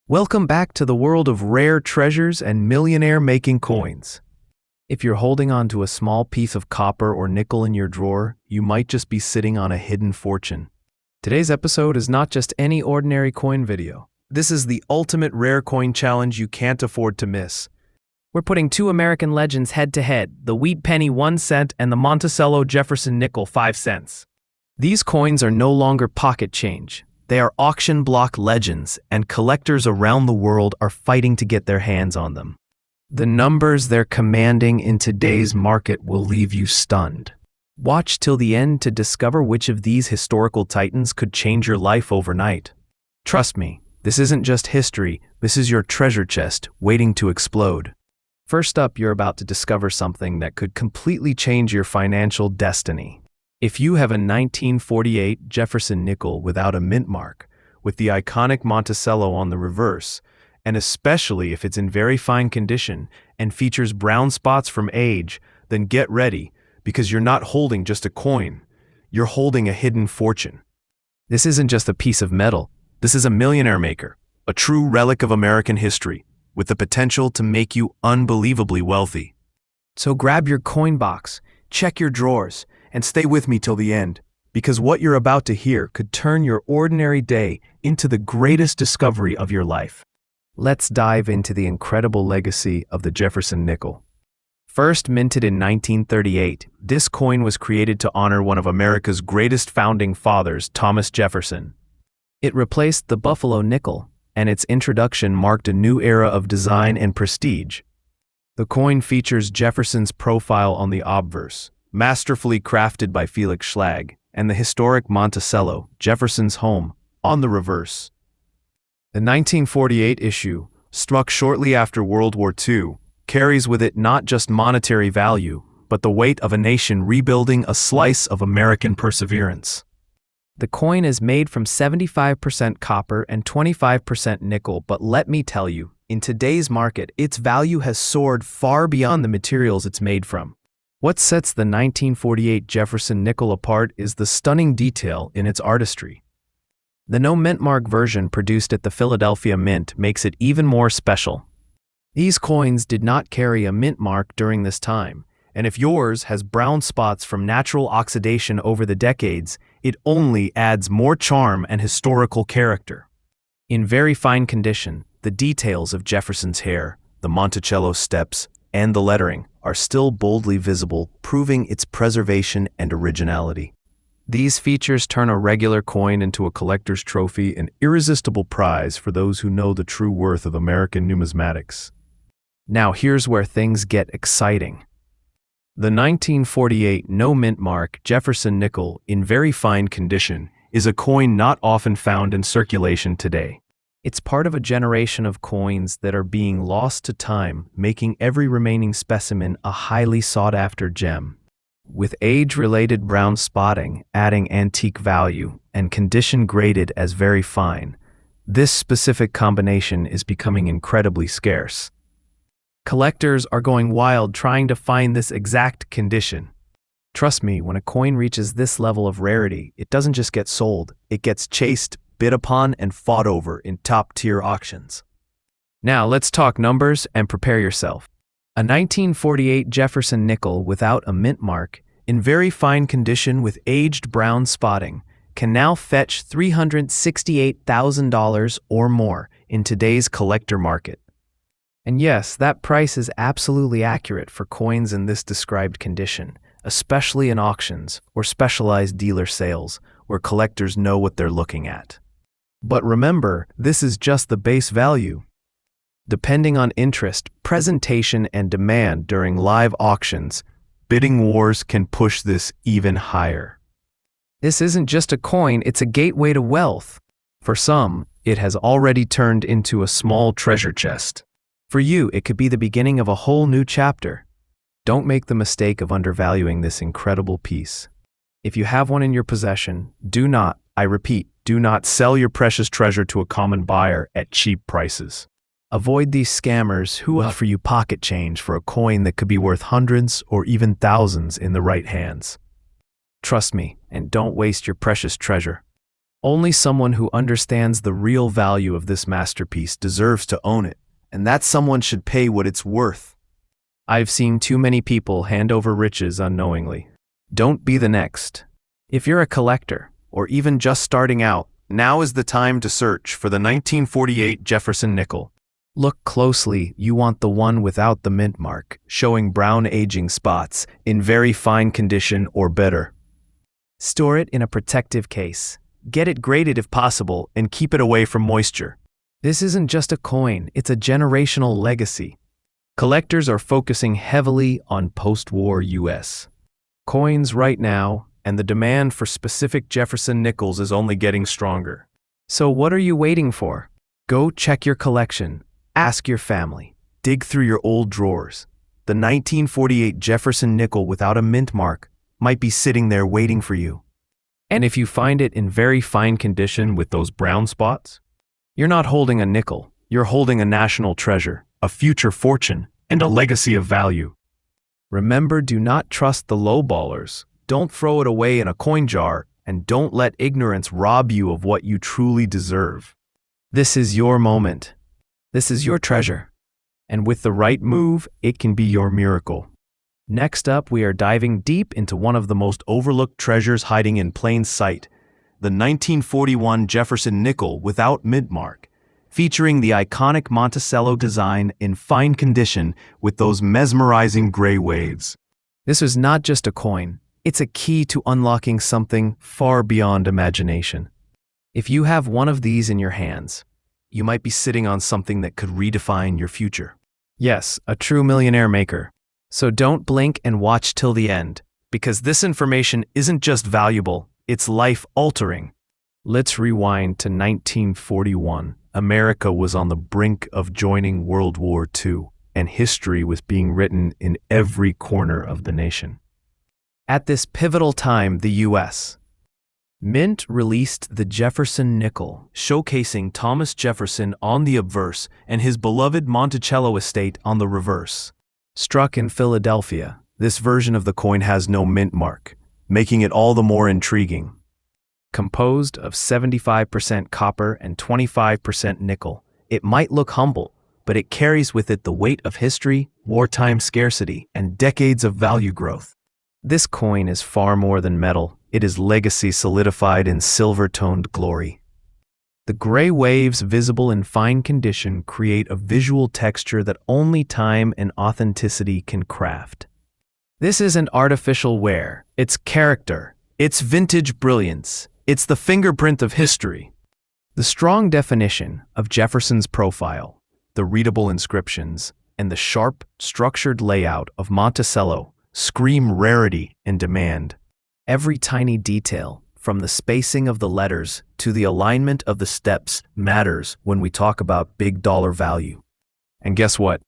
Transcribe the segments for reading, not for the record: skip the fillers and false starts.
Welcome back to the world of rare treasures and millionaire-making coins. If you're holding on to a small piece of copper or nickel in your drawer, you might just be sitting on a hidden fortune. Today's episode is not just any ordinary coin video. This is the ultimate rare coin challenge you can't afford to miss. We're putting two American legends head-to-head, the wheat penny 1 cent and the Monticello Jefferson Nickel 5 cents. These coins are no longer pocket change. They are auction block legends, and collectors around the world are fighting to get their hands on them. The numbers they're commanding in today's market will leave you stunned. Watch till the end to discover which of these historical titans could change your life overnight. Trust me, this isn't just history, this is your treasure chest waiting to explode. First up, you're about to discover something that could completely change your financial destiny. If you have a 1948 Jefferson nickel without a mint mark, with the iconic Monticello on the reverse, and especially if it's in very fine condition and features brown spots from age, then get ready, because you're not holding just a coin, you're holding a hidden fortune. This isn't just a piece of metal, this is a millionaire maker, a true relic of American history, with the potential to make you unbelievably wealthy. So grab your coin box, check your drawers, and stay with me till the end, because what you're about to hear could turn your ordinary day into the greatest discovery of your life. Let's dive into the incredible legacy of the Jefferson nickel. First minted in 1938, this coin was created to honor one of America's greatest founding fathers, Thomas Jefferson. It replaced the Buffalo nickel, and its introduction marked a new era of design and prestige. The coin features Jefferson's profile on the obverse, masterfully crafted by Felix Schlag, and the historic Monticello, Jefferson's home, on the reverse. The 1948 issue, struck shortly after World War II, carries with it not just monetary value, but the weight of a nation rebuilding a slice of American perseverance. The coin is made from 75% copper and 25% nickel, but let me tell you, in today's market, its value has soared far beyond the materials it's made from. What sets the 1948 Jefferson nickel apart is the stunning detail in its artistry. The no mint mark version produced at the Philadelphia Mint makes it even more special. These coins did not carry a mint mark during this time, and if yours has brown spots from natural oxidation over the decades, it only adds more charm and historical character. In very fine condition, the details of Jefferson's hair, the Monticello steps, and the lettering are still boldly visible, proving its preservation and originality. These features turn a regular coin into a collector's trophy, an irresistible prize for those who know the true worth of American numismatics. Now here's where things get exciting. The 1948 no mint mark Jefferson nickel in very fine condition is a coin not often found in circulation today. It's part of a generation of coins that are being lost to time, making every remaining specimen a highly sought-after gem. With age-related brown spotting adding antique value and condition graded as very fine, this specific combination is becoming incredibly scarce. Collectors are going wild trying to find this exact condition. Trust me, when a coin reaches this level of rarity, it doesn't just get sold, it gets chased, bid upon, and fought over in top-tier auctions. Now let's talk numbers and prepare yourself. A 1948 Jefferson nickel without a mint mark, in very fine condition with aged brown spotting, can now fetch $368,000 or more in today's collector market. And yes, that price is absolutely accurate for coins in this described condition, especially in auctions or specialized dealer sales, where collectors know what they're looking at. But remember, this is just the base value. Depending on interest, presentation, and demand during live auctions, bidding wars can push this even higher. This isn't just a coin, it's a gateway to wealth. For some, it has already turned into a small treasure chest. For you, it could be the beginning of a whole new chapter. Don't make the mistake of undervaluing this incredible piece. If you have one in your possession, do not, I repeat, do not sell your precious treasure to a common buyer at cheap prices. Avoid these scammers who offer you pocket change for a coin that could be worth hundreds or even thousands in the right hands. Trust me, and don't waste your precious treasure. Only someone who understands the real value of this masterpiece deserves to own it, and that someone should pay what it's worth. I've seen too many people hand over riches unknowingly. Don't be the next. If you're a collector, or even just starting out, now is the time to search for the 1948 Jefferson Nickel. Look closely, you want the one without the mint mark, showing brown aging spots, in very fine condition or better. Store it in a protective case. Get it graded if possible, and keep it away from moisture. This isn't just a coin, it's a generational legacy. Collectors are focusing heavily on post-war US coins right now, and the demand for specific Jefferson nickels is only getting stronger. So what are you waiting for? Go check your collection, ask your family, dig through your old drawers. The 1948 Jefferson nickel without a mint mark might be sitting there waiting for you. And if you find it in very fine condition with those brown spots, you're not holding a nickel, you're holding a national treasure, a future fortune, and a legacy of value. Remember, do not trust the lowballers. Don't throw it away in a coin jar, and don't let ignorance rob you of what you truly deserve. This is your moment. This is your treasure. And with the right move, it can be your miracle. Next up, we are diving deep into one of the most overlooked treasures hiding in plain sight, the 1941 Jefferson nickel without mint mark, featuring the iconic Monticello design in fine condition with those mesmerizing gray waves. This is not just a coin, it's a key to unlocking something far beyond imagination. If you have one of these in your hands, you might be sitting on something that could redefine your future. Yes, a true millionaire maker. So don't blink and watch till the end, because this information isn't just valuable, it's life-altering. Let's rewind to 1941. America was on the brink of joining World War II, and history was being written in every corner of the nation. At this pivotal time, the U.S. Mint released the Jefferson Nickel, showcasing Thomas Jefferson on the obverse and his beloved Monticello estate on the reverse. Struck in Philadelphia, this version of the coin has no mint mark, making it all the more intriguing. Composed of 75% copper and 25% nickel, it might look humble, but it carries with it the weight of history, wartime scarcity, and decades of value growth. This coin is far more than metal, it is legacy solidified in silver-toned glory. The gray waves visible in fine condition create a visual texture that only time and authenticity can craft. This isn't artificial wear, it's character, it's vintage brilliance, it's the fingerprint of history. The strong definition of Jefferson's profile, the readable inscriptions, and the sharp, structured layout of Monticello scream rarity and demand. Every tiny detail, from the spacing of the letters to the alignment of the steps, matters when we talk about big dollar value. And guess what?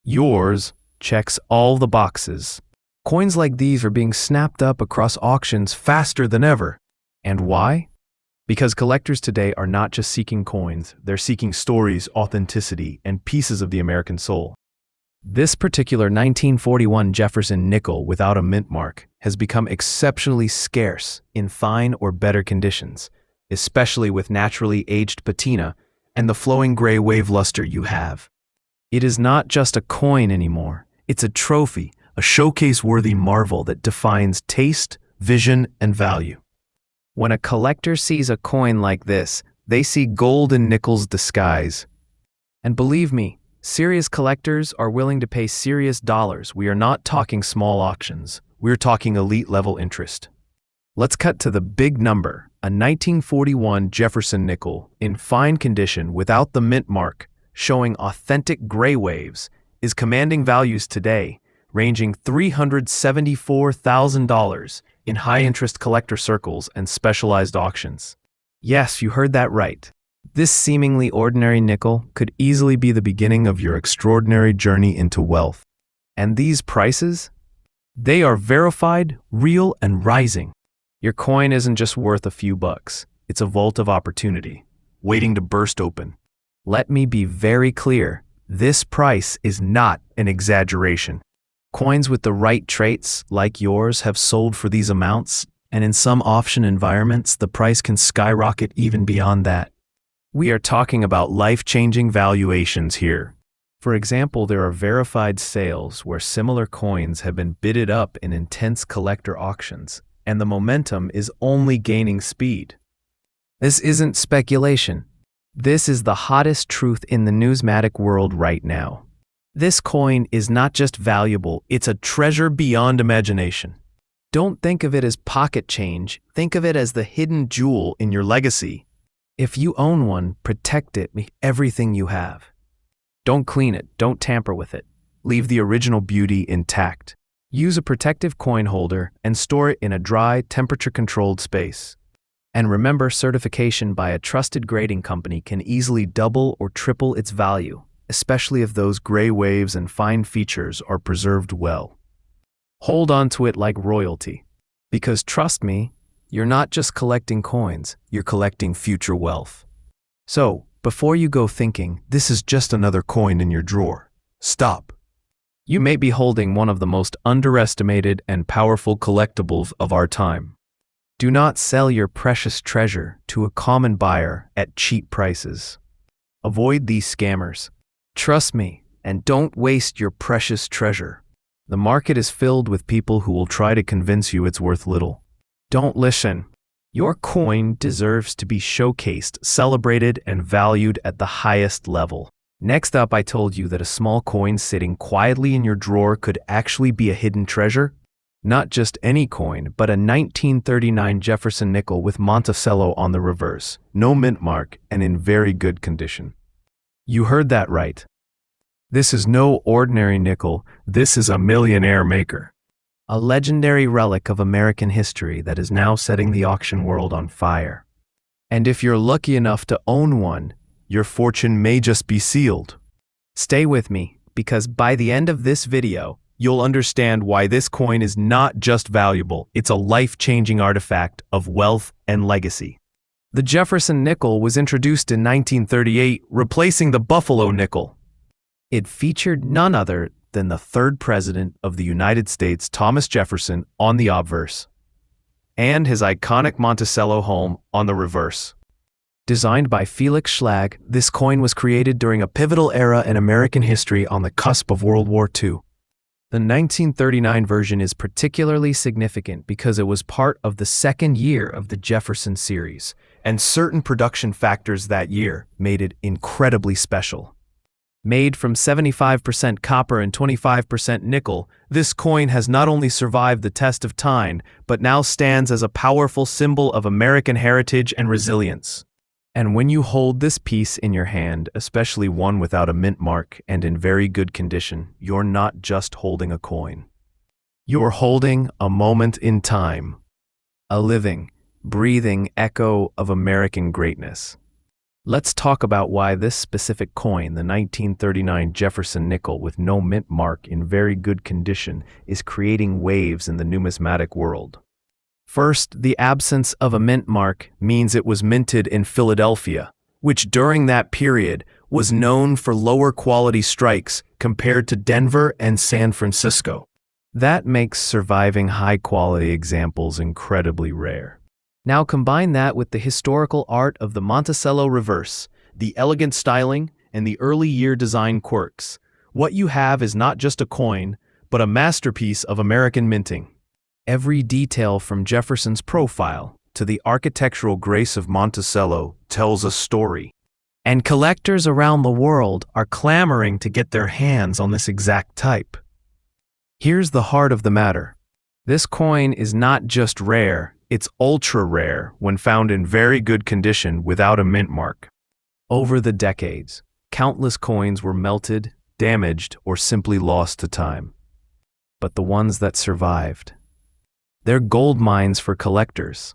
Yours checks all the boxes. Coins like these are being snapped up across auctions faster than ever. And why? Because collectors today are not just seeking coins, they're seeking stories, authenticity, and pieces of the American soul. This particular 1941 Jefferson nickel without a mint mark has become exceptionally scarce in fine or better conditions, especially with naturally aged patina and the flowing gray wave luster you have. It is not just a coin anymore, it's a trophy, a showcase-worthy marvel that defines taste, vision, and value. When a collector sees a coin like this, they see gold in nickel's disguise. And believe me, serious collectors are willing to pay serious dollars. We are not talking small auctions. We're talking elite-level interest. Let's cut to the big number. A 1941 Jefferson nickel in fine condition without the mint mark, showing authentic gray waves, is commanding values today, ranging $374,000 in high-interest collector circles and specialized auctions. Yes, you heard that right. This seemingly ordinary nickel could easily be the beginning of your extraordinary journey into wealth. And these prices? They are verified, real, and rising. Your coin isn't just worth a few bucks. It's a vault of opportunity, waiting to burst open. Let me be very clear. This price is not an exaggeration. Coins with the right traits, like yours, have sold for these amounts And in some auction environments, the price can skyrocket even beyond that. We are talking about life-changing valuations here. For example, there are verified sales where similar coins have been bidded up in intense collector auctions, and the momentum is only gaining speed. This isn't speculation. This is the hottest truth in the numismatic world right now. This coin is not just valuable, it's a treasure beyond imagination. Don't think of it as pocket change, think of it as the hidden jewel in your legacy. If you own one, protect it with everything you have. Don't clean it, don't tamper with it. Leave the original beauty intact. Use a protective coin holder and store it in a dry, temperature-controlled space. And remember, certification by a trusted grading company can easily double or triple its value, especially if those gray waves and fine features are preserved well. Hold on to it like royalty. Because trust me, you're not just collecting coins, you're collecting future wealth. So, before you go thinking, this is just another coin in your drawer, stop. You may be holding one of the most underestimated and powerful collectibles of our time. Do not sell your precious treasure to a common buyer at cheap prices. Avoid these scammers. Trust me, and don't waste your precious treasure. The market is filled with people who will try to convince you it's worth little. Don't listen. Your coin deserves to be showcased, celebrated, and valued at the highest level. Next up, I told you that a small coin sitting quietly in your drawer could actually be a hidden treasure. Not just any coin, but a 1939 Jefferson nickel with Monticello on the reverse, no mint mark, and in very good condition. You heard that right. This is no ordinary nickel, this is a millionaire maker. A legendary relic of American history that is now setting the auction world on fire. And if you're lucky enough to own one, your fortune may just be sealed. Stay with me, because by the end of this video, you'll understand why this coin is not just valuable, it's a life-changing artifact of wealth and legacy. The Jefferson nickel was introduced in 1938, replacing the Buffalo nickel. It featured none other than the third president of the United States, Thomas Jefferson, on the obverse, and his iconic Monticello home on the reverse. Designed by Felix Schlag, this coin was created during a pivotal era in American history on the cusp of World War II. The 1939 version is particularly significant because it was part of the second year of the Jefferson series, and certain production factors that year made it incredibly special. Made from 75% copper and 25% nickel, this coin has not only survived the test of time, but now stands as a powerful symbol of American heritage and resilience. And when you hold this piece in your hand, especially one without a mint mark and in very good condition, you're not just holding a coin. You're holding a moment in time, a living, breathing echo of American greatness. Let's talk about why this specific coin, the 1939 Jefferson nickel with no mint mark in very good condition, is creating waves in the numismatic world. First, the absence of a mint mark means it was minted in Philadelphia, which during that period was known for lower quality strikes compared to Denver and San Francisco. That makes surviving high-quality examples incredibly rare. Now combine that with the historical art of the Monticello reverse, the elegant styling, and the early year design quirks. What you have is not just a coin, but a masterpiece of American minting. Every detail from Jefferson's profile to the architectural grace of Monticello tells a story. And collectors around the world are clamoring to get their hands on this exact type. Here's the heart of the matter. This coin is not just rare, it's ultra rare when found in very good condition without a mint mark. Over the decades, countless coins were melted, damaged, or simply lost to time. But the ones that survived, they're gold mines for collectors.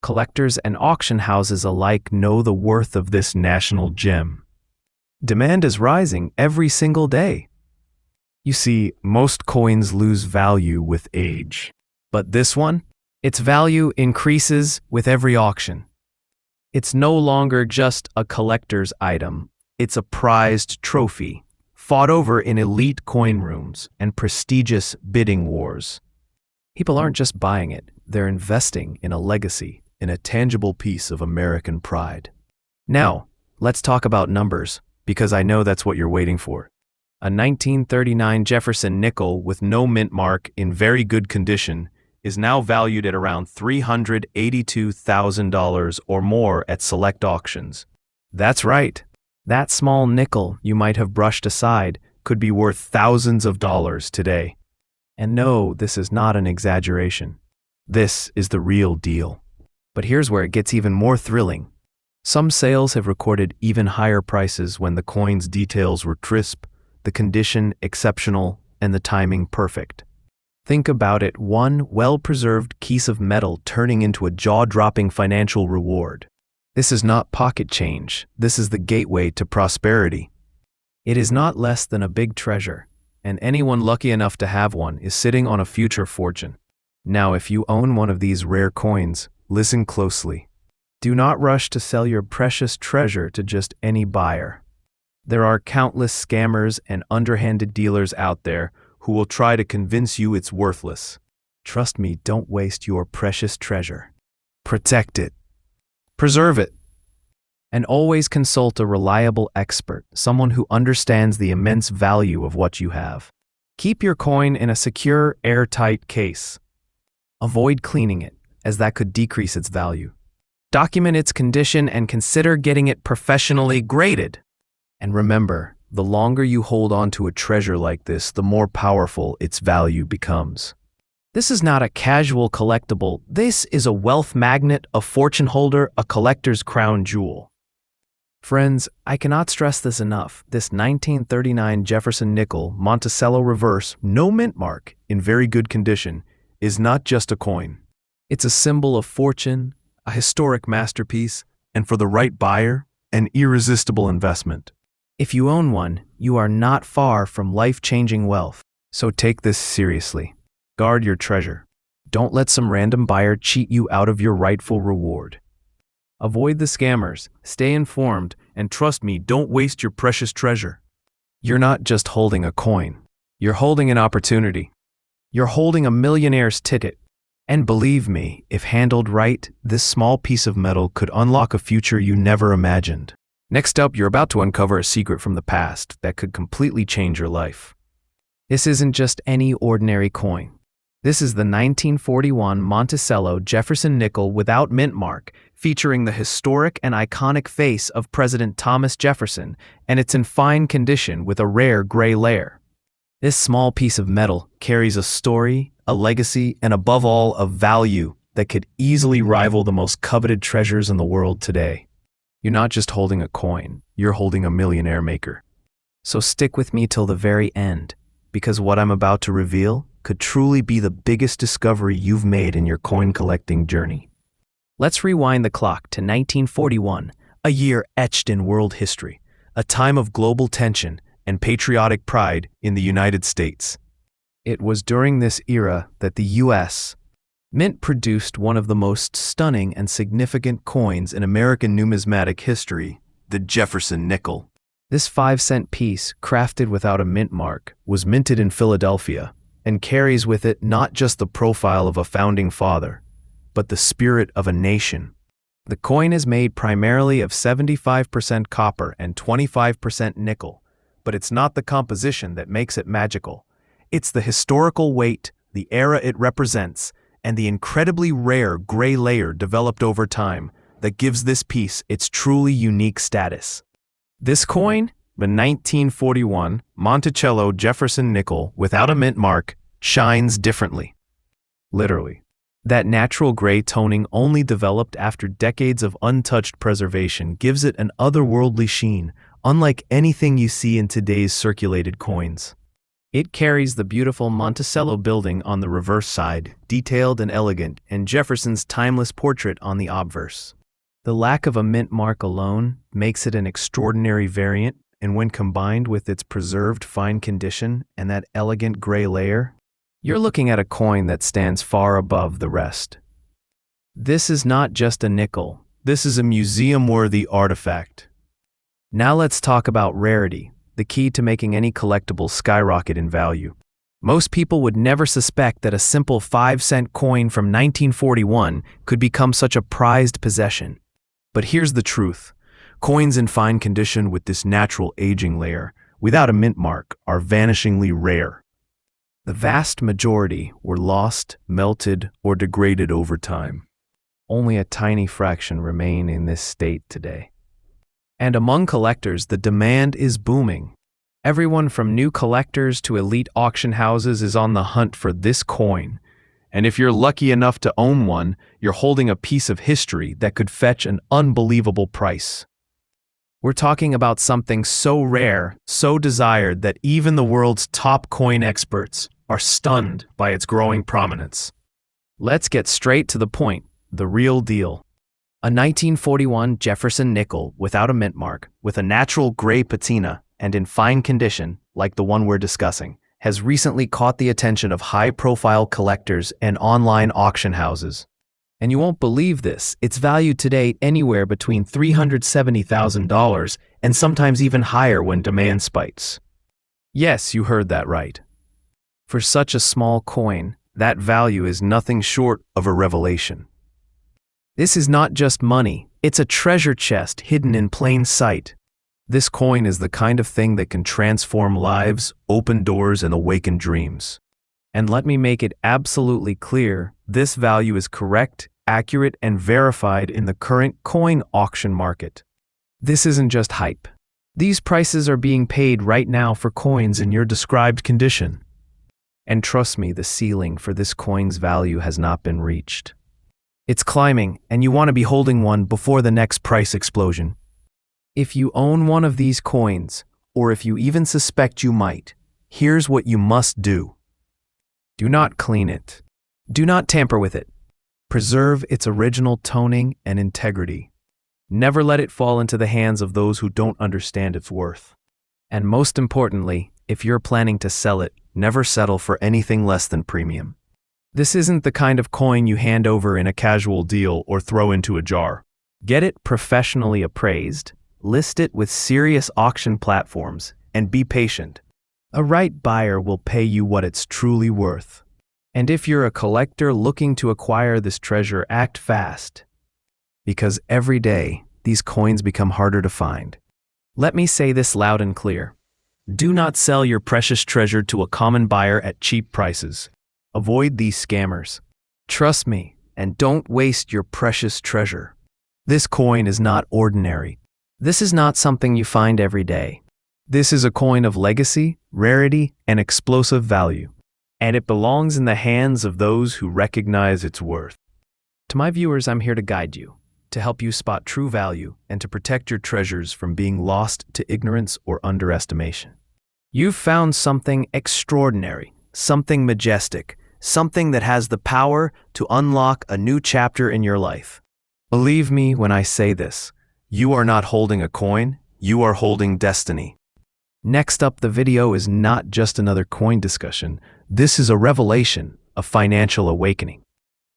Collectors and auction houses alike know the worth of this national gem. Demand is rising every single day. You see, most coins lose value with age. But this one? Its value increases with every auction. It's no longer just a collector's item. It's a prized trophy, fought over in elite coin rooms and prestigious bidding wars. People aren't just buying it, they're investing in a legacy, in a tangible piece of American pride. Now, let's talk about numbers, because I know that's what you're waiting for. A 1939 Jefferson nickel with no mint mark in very good condition is now valued at around $382,000 or more at select auctions. That's right. That small nickel you might have brushed aside could be worth thousands of dollars today. And no, this is not an exaggeration. This is the real deal. But here's where it gets even more thrilling. Some sales have recorded even higher prices when the coin's details were crisp, the condition exceptional, and the timing perfect. Think about it, one well-preserved piece of metal turning into a jaw-dropping financial reward. This is not pocket change. This is the gateway to prosperity. It is not less than a big treasure, and anyone lucky enough to have one is sitting on a future fortune. Now, if you own one of these rare coins, listen closely. Do not rush to sell your precious treasure to just any buyer. There are countless scammers and underhanded dealers out there who will try to convince you it's worthless. Trust me, don't waste your precious treasure. Protect it. Preserve it. And always consult a reliable expert, someone who understands the immense value of what you have. Keep your coin in a secure, airtight case. Avoid cleaning it, as that could decrease its value. Document its condition and consider getting it professionally graded. And remember, the longer you hold on to a treasure like this, the more powerful its value becomes. This is not a casual collectible. This is a wealth magnet, a fortune holder, a collector's crown jewel. Friends, I cannot stress this enough. This 1939 Jefferson nickel, Monticello reverse, no mint mark, in very good condition, is not just a coin. It's a symbol of fortune, a historic masterpiece, and for the right buyer, an irresistible investment. If you own one, you are not far from life-changing wealth. So take this seriously. Guard your treasure. Don't let some random buyer cheat you out of your rightful reward. Avoid the scammers, stay informed, and trust me, don't waste your precious treasure. You're not just holding a coin. You're holding an opportunity. You're holding a millionaire's ticket. And believe me, if handled right, this small piece of metal could unlock a future you never imagined. Next up, you're about to uncover a secret from the past that could completely change your life. This isn't just any ordinary coin. This is the 1941 Monticello Jefferson Nickel without mint mark, featuring the historic and iconic face of President Thomas Jefferson, and it's in fine condition with a rare gray layer. This small piece of metal carries a story, a legacy, and above all, a value that could easily rival the most coveted treasures in the world today. You're not just holding a coin, you're holding a millionaire maker. So stick with me till the very end, because what I'm about to reveal could truly be the biggest discovery you've made in your coin collecting journey. Let's rewind the clock to 1941, a year etched in world history, a time of global tension and patriotic pride in the United States. It was during this era that the U.S. Mint produced one of the most stunning and significant coins in American numismatic history, the Jefferson Nickel. This 5-cent piece, crafted without a mint mark, was minted in Philadelphia and carries with it not just the profile of a founding father, but the spirit of a nation. The coin is made primarily of 75% copper and 25% nickel, but it's not the composition that makes it magical. It's the historical weight, the era it represents, and the incredibly rare gray layer developed over time that gives this piece its truly unique status. This coin, the 1941 Monticello Jefferson Nickel without a mint mark, shines differently. Literally. That natural gray toning only developed after decades of untouched preservation gives it an otherworldly sheen, unlike anything you see in today's circulated coins. It carries the beautiful Monticello building on the reverse side, detailed and elegant, and Jefferson's timeless portrait on the obverse. The lack of a mint mark alone makes it an extraordinary variant, and when combined with its preserved fine condition and that elegant gray layer, you're looking at a coin that stands far above the rest. This is not just a nickel, this is a museum-worthy artifact. Now let's talk about rarity, the key to making any collectible skyrocket in value. Most people would never suspect that a simple 5-cent coin from 1941 could become such a prized possession. But here's the truth. Coins in fine condition with this natural aging layer, without a mint mark, are vanishingly rare. The vast majority were lost, melted, or degraded over time. Only a tiny fraction remain in this state today. And among collectors, the demand is booming. Everyone from new collectors to elite auction houses is on the hunt for this coin. And if you're lucky enough to own one, you're holding a piece of history that could fetch an unbelievable price. We're talking about something so rare, so desired, that even the world's top coin experts are stunned by its growing prominence. Let's get straight to the point, the real deal. A 1941 Jefferson nickel without a mint mark, with a natural gray patina and in fine condition, like the one we're discussing, has recently caught the attention of high-profile collectors and online auction houses. And you won't believe this, it's valued today anywhere between $370,000 and sometimes even higher when demand spikes. Yes, you heard that right. For such a small coin, that value is nothing short of a revelation. This is not just money, it's a treasure chest hidden in plain sight. This coin is the kind of thing that can transform lives, open doors, and awaken dreams. And let me make it absolutely clear, this value is correct, accurate, and verified in the current coin auction market. This isn't just hype. These prices are being paid right now for coins in your described condition. And trust me, the ceiling for this coin's value has not been reached. It's climbing, and you want to be holding one before the next price explosion. If you own one of these coins, or if you even suspect you might, here's what you must do. Do not clean it. Do not tamper with it. Preserve its original toning and integrity. Never let it fall into the hands of those who don't understand its worth. And most importantly, if you're planning to sell it, never settle for anything less than premium. This isn't the kind of coin you hand over in a casual deal or throw into a jar. Get it professionally appraised, list it with serious auction platforms, and be patient. A right buyer will pay you what it's truly worth. And if you're a collector looking to acquire this treasure, act fast. Because every day, these coins become harder to find. Let me say this loud and clear. Do not sell your precious treasure to a common buyer at cheap prices. Avoid these scammers. Trust me, and don't waste your precious treasure. This coin is not ordinary. This is not something you find every day. This is a coin of legacy, rarity, and explosive value. And it belongs in the hands of those who recognize its worth. To my viewers, I'm here to guide you, to help you spot true value, and to protect your treasures from being lost to ignorance or underestimation. You've found something extraordinary, something majestic, something that has the power to unlock a new chapter in your life. Believe me when I say this. You are not holding a coin, you are holding destiny. Next up, the video is not just another coin discussion. This is a revelation, a financial awakening.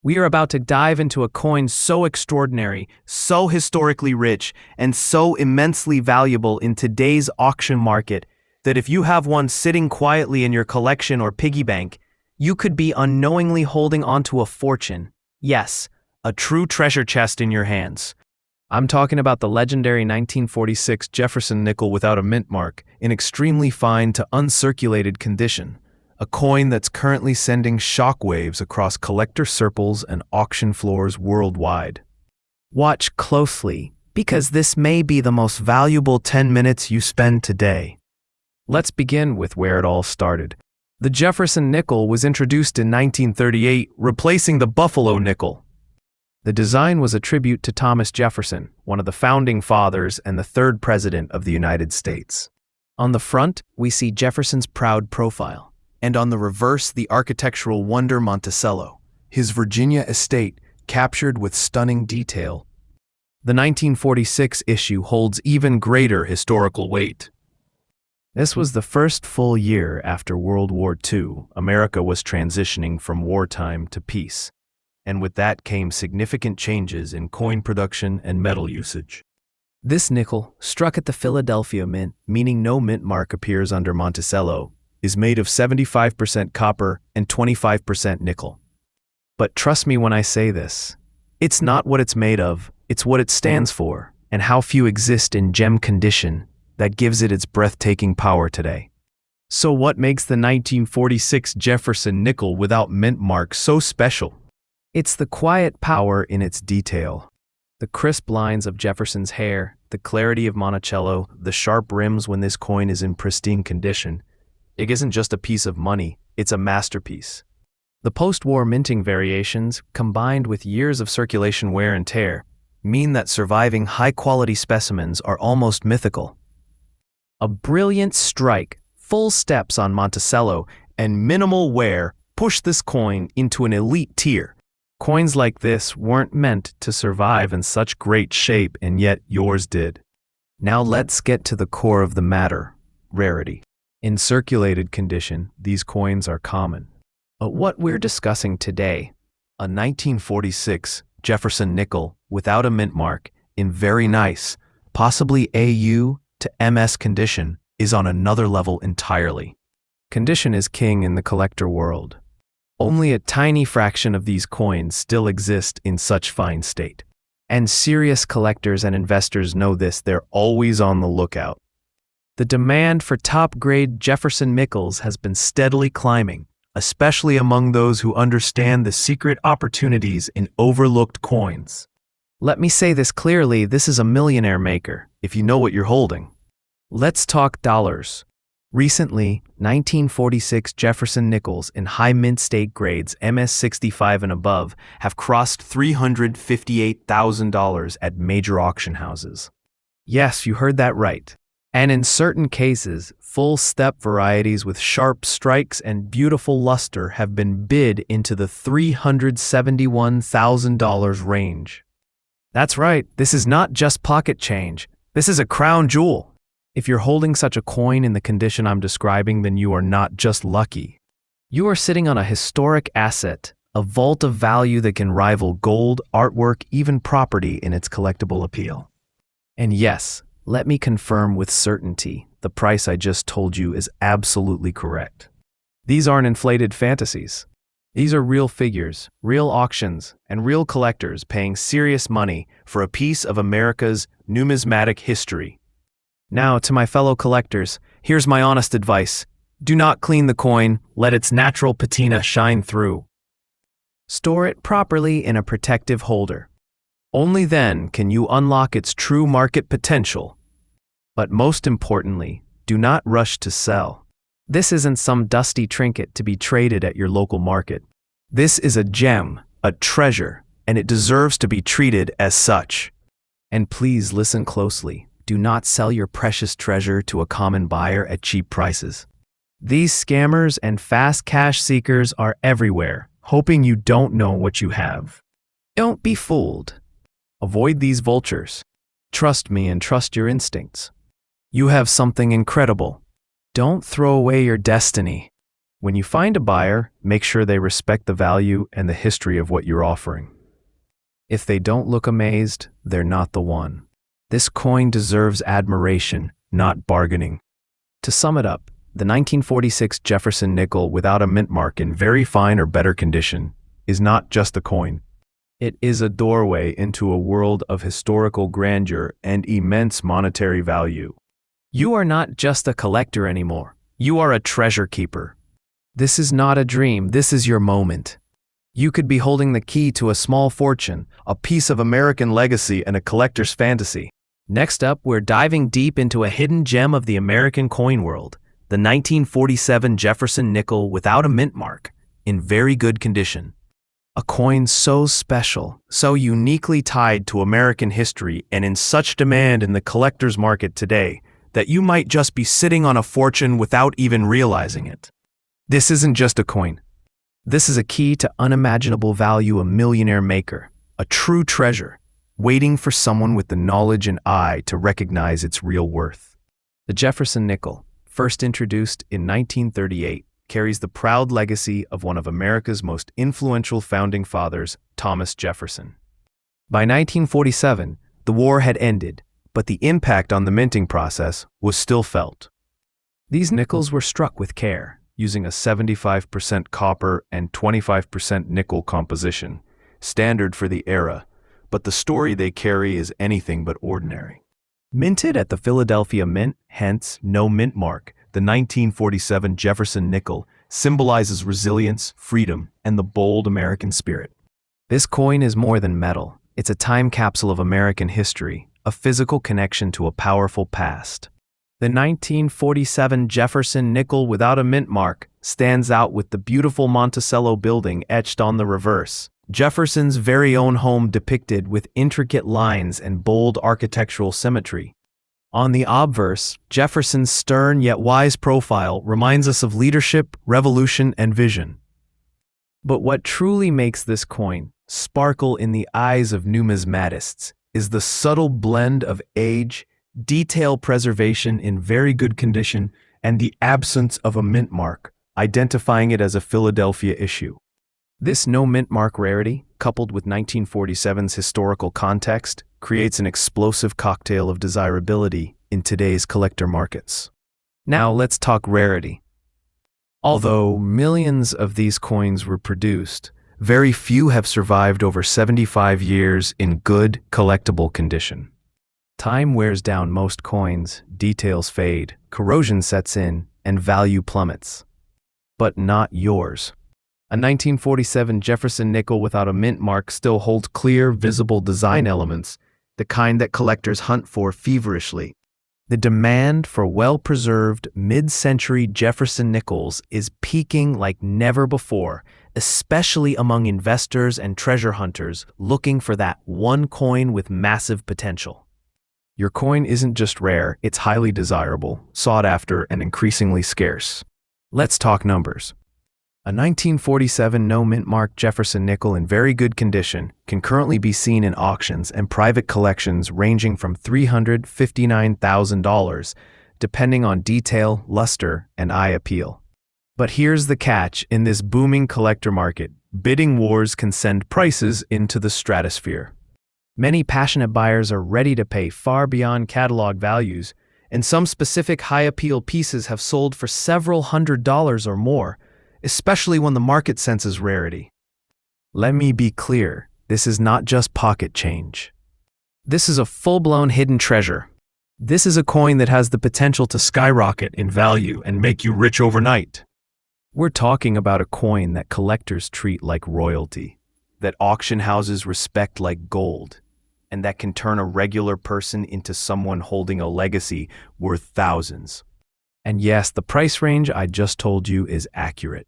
We are about to dive into a coin so extraordinary, so historically rich, and so immensely valuable in today's auction market that if you have one sitting quietly in your collection or piggy bank, you could be unknowingly holding onto a fortune. Yes, a true treasure chest in your hands. I'm talking about the legendary 1946 Jefferson nickel without a mint mark, in extremely fine to uncirculated condition. A coin that's currently sending shockwaves across collector circles and auction floors worldwide. Watch closely, because this may be the most valuable 10 minutes you spend today. Let's begin with where it all started. The Jefferson nickel was introduced in 1938, replacing the Buffalo nickel. The design was a tribute to Thomas Jefferson, one of the founding fathers and the third president of the United States. On the front, we see Jefferson's proud profile, and on the reverse, the architectural wonder Monticello, his Virginia estate, captured with stunning detail. The 1946 issue holds even greater historical weight. This was the first full year after World War II. America was transitioning from wartime to peace. And with that came significant changes in coin production and metal usage. This nickel, struck at the Philadelphia Mint, meaning no mint mark appears under Monticello, is made of 75% copper and 25% nickel. But trust me when I say this, it's not what it's made of, it's what it stands for, and how few exist in gem condition that gives it its breathtaking power today. So what makes the 1946 Jefferson Nickel without mint mark so special? It's the quiet power in its detail. The crisp lines of Jefferson's hair, the clarity of Monticello, the sharp rims when this coin is in pristine condition. It isn't just a piece of money, it's a masterpiece. The post-war minting variations, combined with years of circulation wear and tear, mean that surviving high-quality specimens are almost mythical. A brilliant strike, full steps on Monticello, and minimal wear push this coin into an elite tier. Coins like this weren't meant to survive in such great shape, and yet yours did. Now let's get to the core of the matter, rarity. In circulated condition, these coins are common. But what we're discussing today, a 1946 Jefferson Nickel without a mint mark, in very nice, possibly AU to MS condition, is on another level entirely. Condition is king in the collector world. Only a tiny fraction of these coins still exist in such fine state. And serious collectors and investors know this, they're always on the lookout. The demand for top-grade Jefferson Nickels has been steadily climbing, especially among those who understand the secret opportunities in overlooked coins. Let me say this clearly, this is a millionaire maker, if you know what you're holding. Let's talk dollars. Recently, 1946 Jefferson Nickels in high mint state grades MS65 and above have crossed $358,000 at major auction houses. Yes, you heard that right. And in certain cases, full step varieties with sharp strikes and beautiful luster have been bid into the $371,000 range. That's right, this is not just pocket change, this is a crown jewel. If you're holding such a coin in the condition I'm describing, then you are not just lucky. You are sitting on a historic asset, a vault of value that can rival gold, artwork, even property in its collectible appeal. And yes, let me confirm with certainty, the price I just told you is absolutely correct. These aren't inflated fantasies. These are real figures, real auctions, and real collectors paying serious money for a piece of America's numismatic history. Now, to my fellow collectors, here's my honest advice. Do not clean the coin, let its natural patina shine through. Store it properly in a protective holder. Only then can you unlock its true market potential. But most importantly, do not rush to sell. This isn't some dusty trinket to be traded at your local market. This is a gem, a treasure, and it deserves to be treated as such. And please listen closely. Do not sell your precious treasure to a common buyer at cheap prices. These scammers and fast cash seekers are everywhere, hoping you don't know what you have. Don't be fooled. Avoid these vultures. Trust me and trust your instincts. You have something incredible. Don't throw away your destiny. When you find a buyer, make sure they respect the value and the history of what you're offering. If they don't look amazed, they're not the one. This coin deserves admiration, not bargaining. To sum it up, the 1946 Jefferson Nickel without a mint mark in very fine or better condition is not just a coin. It is a doorway into a world of historical grandeur and immense monetary value. You are not just a collector anymore. You are a treasure keeper. This is not a dream, this is your moment. You could be holding the key to a small fortune, a piece of American legacy, and a collector's fantasy. Next up, we're diving deep into a hidden gem of the American coin world, the 1947 Jefferson Nickel without a mint mark, in very good condition. A coin so special, so uniquely tied to American history and in such demand in the collector's market today that you might just be sitting on a fortune without even realizing it. This isn't just a coin. This is a key to unimaginable value, a millionaire maker, a true treasure, waiting for someone with the knowledge and eye to recognize its real worth. The Jefferson Nickel, first introduced in 1938, carries the proud legacy of one of America's most influential founding fathers, Thomas Jefferson. By 1947, the war had ended, but the impact on the minting process was still felt. These nickels were struck with care, using a 75% copper and 25% nickel composition, standard for the era, but the story they carry is anything but ordinary. Minted at the Philadelphia Mint, hence no mint mark, the 1947 Jefferson Nickel symbolizes resilience, freedom, and the bold American spirit. This coin is more than metal. It's a time capsule of American history, a physical connection to a powerful past. The 1947 Jefferson Nickel without a mint mark stands out with the beautiful Monticello building etched on the reverse. Jefferson's very own home depicted with intricate lines and bold architectural symmetry. On the obverse, Jefferson's stern yet wise profile reminds us of leadership, revolution, and vision. But what truly makes this coin sparkle in the eyes of numismatists is the subtle blend of age, detail preservation in very good condition, and the absence of a mint mark, identifying it as a Philadelphia issue. This no mint mark rarity, coupled with 1947's historical context, creates an explosive cocktail of desirability in today's collector markets. Now let's talk rarity. Although millions of these coins were produced, very few have survived over 75 years in good, collectible condition. Time wears down most coins, details fade, corrosion sets in, and value plummets. But not yours. A 1947 Jefferson Nickel without a mint mark still holds clear, visible design elements, the kind that collectors hunt for feverishly. The demand for well-preserved, mid-century Jefferson nickels is peaking like never before, especially among investors and treasure hunters looking for that one coin with massive potential. Your coin isn't just rare, it's highly desirable, sought after, and increasingly scarce. Let's talk numbers. A 1947 no mint mark Jefferson nickel in very good condition can currently be seen in auctions and private collections ranging from $359,000, depending on detail, luster, and eye appeal. But here's the catch: in this booming collector market, bidding wars can send prices into the stratosphere. Many passionate buyers are ready to pay far beyond catalog values, and some specific high-appeal pieces have sold for several $100s or more, especially when the market senses rarity. Let me be clear, this is not just pocket change. This is a full-blown hidden treasure. This is a coin that has the potential to skyrocket in value and make you rich overnight. We're talking about a coin that collectors treat like royalty, that auction houses respect like gold, and that can turn a regular person into someone holding a legacy worth thousands. And yes, the price range I just told you is accurate.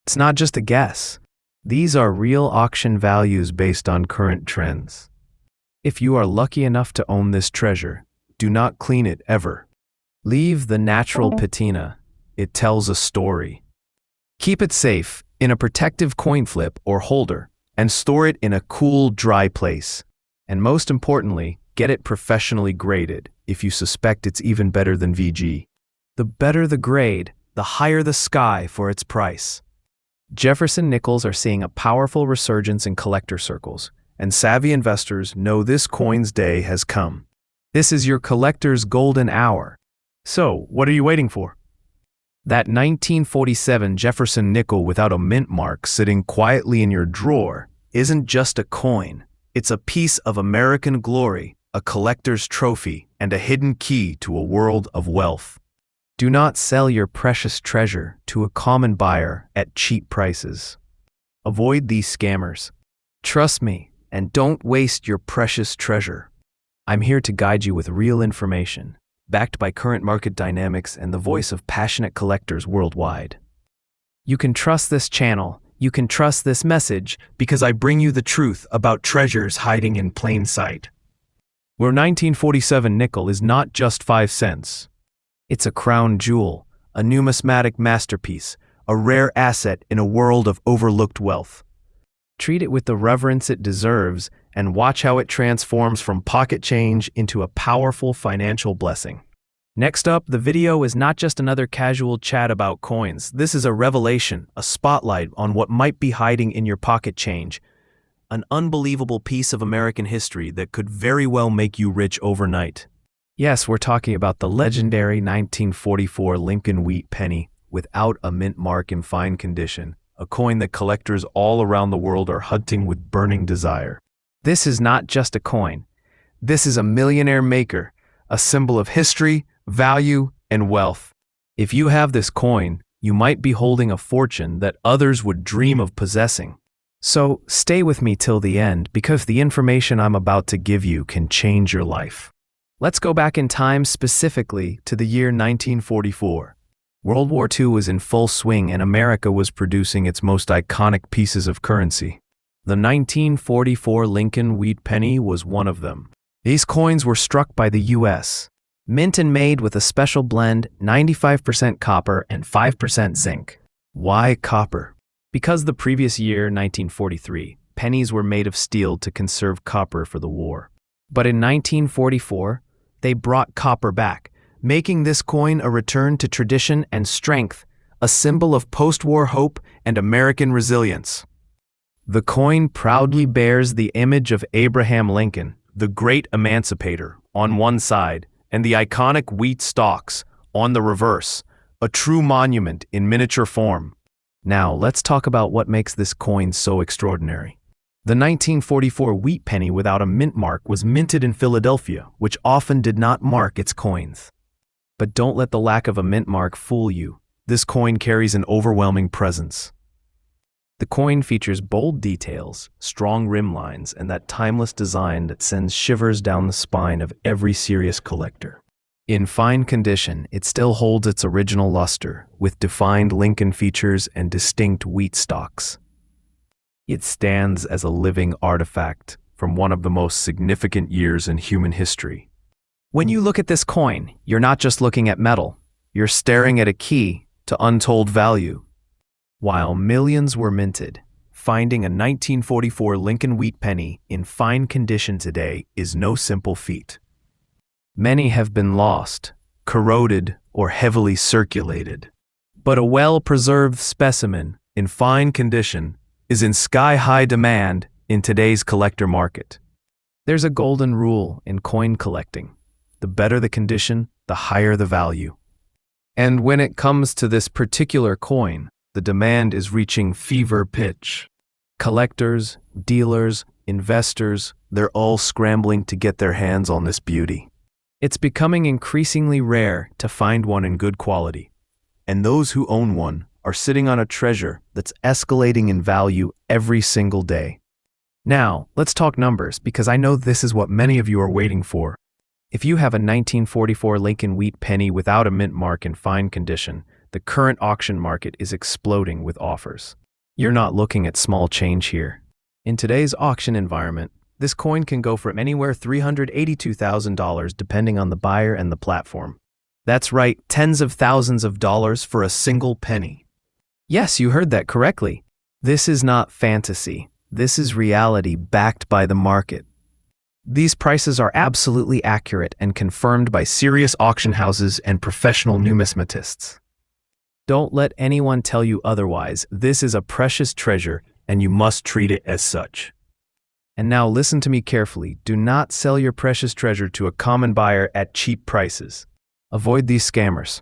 It's not just a guess. These are real auction values based on current trends. If you are lucky enough to own this treasure, do not clean it ever. Leave the natural patina. It tells a story. Keep it safe in a protective coin flip or holder, and store it in a cool, dry place. And most importantly, get it professionally graded if you suspect it's even better than VG. The better the grade, the higher the sky for its price. Jefferson nickels are seeing a powerful resurgence in collector circles, and savvy investors know this coin's day has come. This is your collector's golden hour. So, what are you waiting for? That 1947 Jefferson nickel without a mint mark sitting quietly in your drawer isn't just a coin. It's a piece of American glory, a collector's trophy, and a hidden key to a world of wealth. Do not sell your precious treasure to a common buyer at cheap prices. Avoid these scammers. Trust me, and don't waste your precious treasure. I'm here to guide you with real information, backed by current market dynamics and the voice of passionate collectors worldwide. You can trust this channel, you can trust this message, because I bring you the truth about treasures hiding in plain sight. Where 1947 nickel is not just 5 cents. It's a crown jewel, a numismatic masterpiece, a rare asset in a world of overlooked wealth. Treat it with the reverence it deserves and watch how it transforms from pocket change into a powerful financial blessing. Next up, the video is not just another casual chat about coins. This is a revelation, a spotlight on what might be hiding in your pocket change. An unbelievable piece of American history that could very well make you rich overnight. Yes, we're talking about the legendary 1944 Lincoln wheat penny without a mint mark in fine condition, a coin that collectors all around the world are hunting with burning desire. This is not just a coin. This is a millionaire maker, a symbol of history, value, and wealth. If you have this coin, you might be holding a fortune that others would dream of possessing. So stay with me till the end, because the information I'm about to give you can change your life. Let's go back in time, specifically to the year 1944. World War II was in full swing and America was producing its most iconic pieces of currency. The 1944 Lincoln wheat penny was one of them. These coins were struck by the U.S., mint and made with a special blend, 95% copper and 5% zinc. Why copper? Because the previous year, 1943, pennies were made of steel to conserve copper for the war. But in 1944, they brought copper back, making this coin a return to tradition and strength, a symbol of post-war hope and American resilience. The coin proudly bears the image of Abraham Lincoln, the great emancipator, on one side, and the iconic wheat stalks on the reverse, a true monument in miniature form. Now, let's talk about what makes this coin so extraordinary. The 1944 wheat penny without a mint mark was minted in Philadelphia, which often did not mark its coins. But don't let the lack of a mint mark fool you. This coin carries an overwhelming presence. The coin features bold details, strong rim lines, and that timeless design that sends shivers down the spine of every serious collector. In fine condition, it still holds its original luster, with defined Lincoln features and distinct wheat stalks. It stands as a living artifact from one of the most significant years in human history. When you look at this coin, you're not just looking at metal, you're staring at a key to untold value. While millions were minted, finding a 1944 Lincoln wheat penny in fine condition today is no simple feat. Many have been lost, corroded, or heavily circulated. But a well-preserved specimen in fine condition is in sky-high demand in today's collector market. There's a golden rule in coin collecting. The better the condition, the higher the value. And when it comes to this particular coin, the demand is reaching fever pitch. Collectors, dealers, investors, they're all scrambling to get their hands on this beauty. It's becoming increasingly rare to find one in good quality. And those who own one are sitting on a treasure that's escalating in value every single day. Now, let's talk numbers, because I know this is what many of you are waiting for. If you have a 1944 Lincoln wheat penny without a mint mark in fine condition, the current auction market is exploding with offers. You're not looking at small change here. In today's auction environment, this coin can go from anywhere $382,000 depending on the buyer and the platform. That's right, tens of thousands of dollars for a single penny. Yes, you heard that correctly. This is not fantasy. This is reality backed by the market. These prices are absolutely accurate and confirmed by serious auction houses and professional numismatists. Don't let anyone tell you otherwise. This is a precious treasure and you must treat it as such. And now listen to me carefully. Do not sell your precious treasure to a common buyer at cheap prices. Avoid these scammers.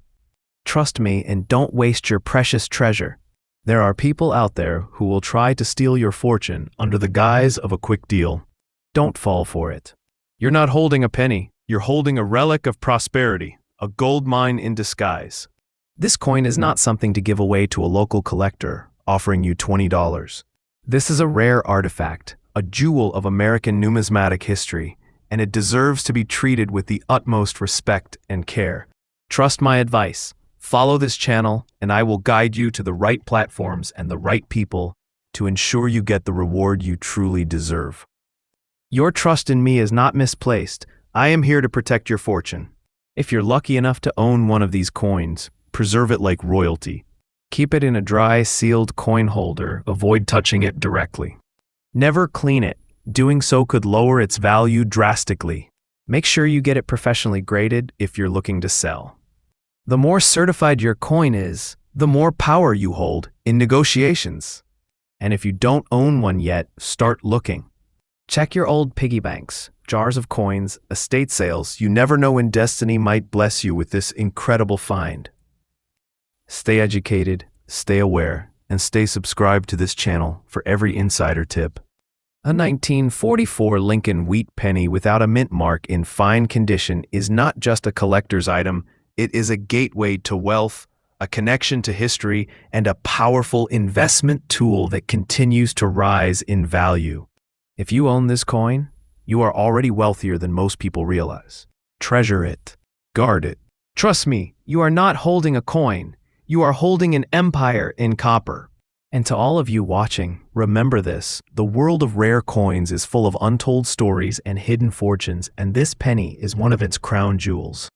Trust me and don't waste your precious treasure. There are people out there who will try to steal your fortune under the guise of a quick deal. Don't fall for it. You're not holding a penny. You're holding a relic of prosperity, a gold mine in disguise. This coin is not something to give away to a local collector, offering you $20. This is a rare artifact, a jewel of American numismatic history, and it deserves to be treated with the utmost respect and care. Trust my advice. Follow this channel, and I will guide you to the right platforms and the right people to ensure you get the reward you truly deserve. Your trust in me is not misplaced. I am here to protect your fortune. If you're lucky enough to own one of these coins, preserve it like royalty. Keep it in a dry, sealed coin holder. Avoid touching it directly. Never clean it. Doing so could lower its value drastically. Make sure you get it professionally graded if you're looking to sell. The more certified your coin is, the more power you hold in negotiations. And if you don't own one yet, start looking. Check your old piggy banks. jars of coins, estate sales. You never know when destiny might bless you with this incredible find. Stay educated, stay aware, and stay subscribed to this channel for every insider tip. A 1944 Lincoln wheat penny without a mint mark in fine condition is not just a collector's item, it is a gateway to wealth, a connection to history, and a powerful investment tool that continues to rise in value. If you own this coin, you are already wealthier than most people realize. Treasure it. Guard it. Trust me, you are not holding a coin. You are holding an empire in copper. And to all of you watching, remember this: the world of rare coins is full of untold stories and hidden fortunes, and this penny is one of its crown jewels.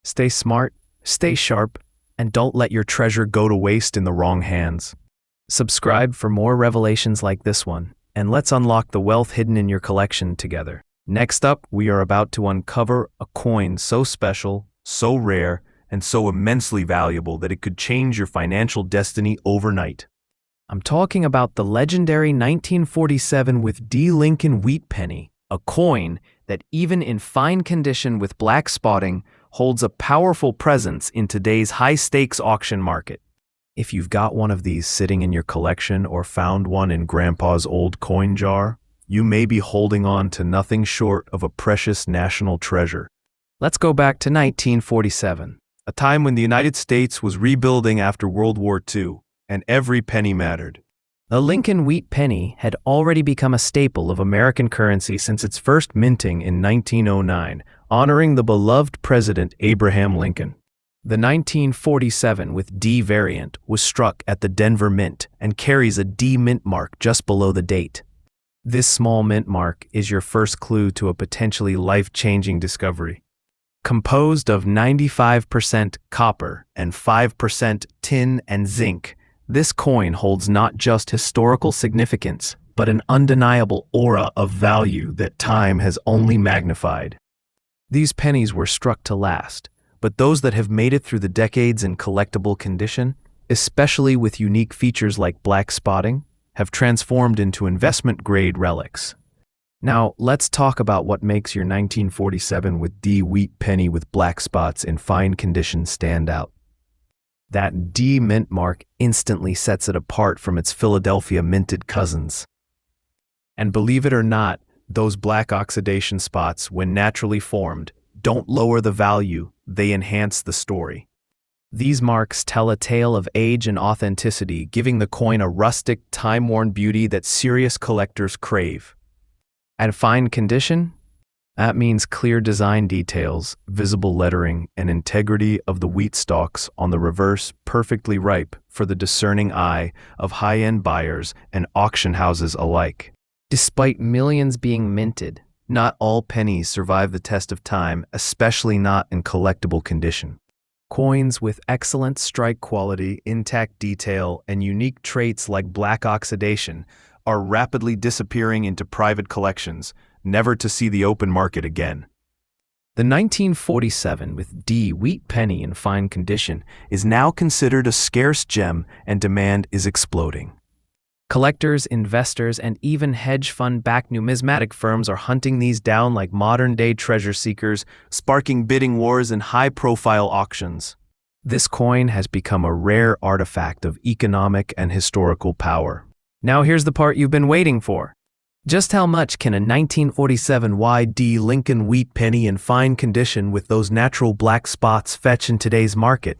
Stay smart, stay sharp, and don't let your treasure go to waste in the wrong hands. Subscribe for more revelations like this one, and let's unlock the wealth hidden in your collection together. Next up, we are about to uncover a coin so special, so rare, and so immensely valuable that it could change your financial destiny overnight. I'm talking about the legendary 1947 with D. Lincoln wheat penny, a coin that even in fine condition with black spotting holds a powerful presence in today's high-stakes auction market. If you've got one of these sitting in your collection or found one in Grandpa's old coin jar, you may be holding on to nothing short of a precious national treasure. Let's go back to 1947, a time when the United States was rebuilding after World War II, and every penny mattered. The Lincoln wheat penny had already become a staple of American currency since its first minting in 1909, honoring the beloved President Abraham Lincoln. The 1947 with D variant was struck at the Denver Mint and carries a D mint mark just below the date. This small mint mark is your first clue to a potentially life-changing discovery. Composed of 95% copper and 5% tin and zinc, this coin holds not just historical significance, but an undeniable aura of value that time has only magnified. These pennies were struck to last, but those that have made it through the decades in collectible condition, especially with unique features like black spotting, have transformed into investment-grade relics. Now, let's talk about what makes your 1947 with D wheat penny with black spots in fine condition stand out. That D mint mark instantly sets it apart from its Philadelphia minted cousins. And believe it or not, those black oxidation spots, when naturally formed, don't lower the value, they enhance the story. These marks tell a tale of age and authenticity, giving the coin a rustic, time-worn beauty that serious collectors crave. At fine condition, that means clear design details, visible lettering, and integrity of the wheat stalks on the reverse perfectly ripe for the discerning eye of high-end buyers and auction houses alike. Despite millions being minted, not all pennies survive the test of time, especially not in collectible condition. Coins with excellent strike quality, intact detail, and unique traits like black oxidation are rapidly disappearing into private collections, never to see the open market again. The 1947 with D wheat penny in fine condition is now considered a scarce gem, and demand is exploding. Collectors, investors, and even hedge fund-backed numismatic firms are hunting these down like modern-day treasure seekers, sparking bidding wars and high-profile auctions. This coin has become a rare artifact of economic and historical power. Now here's the part you've been waiting for. Just how much can a 1947 YD Lincoln wheat penny in fine condition with those natural black spots fetch in today's market?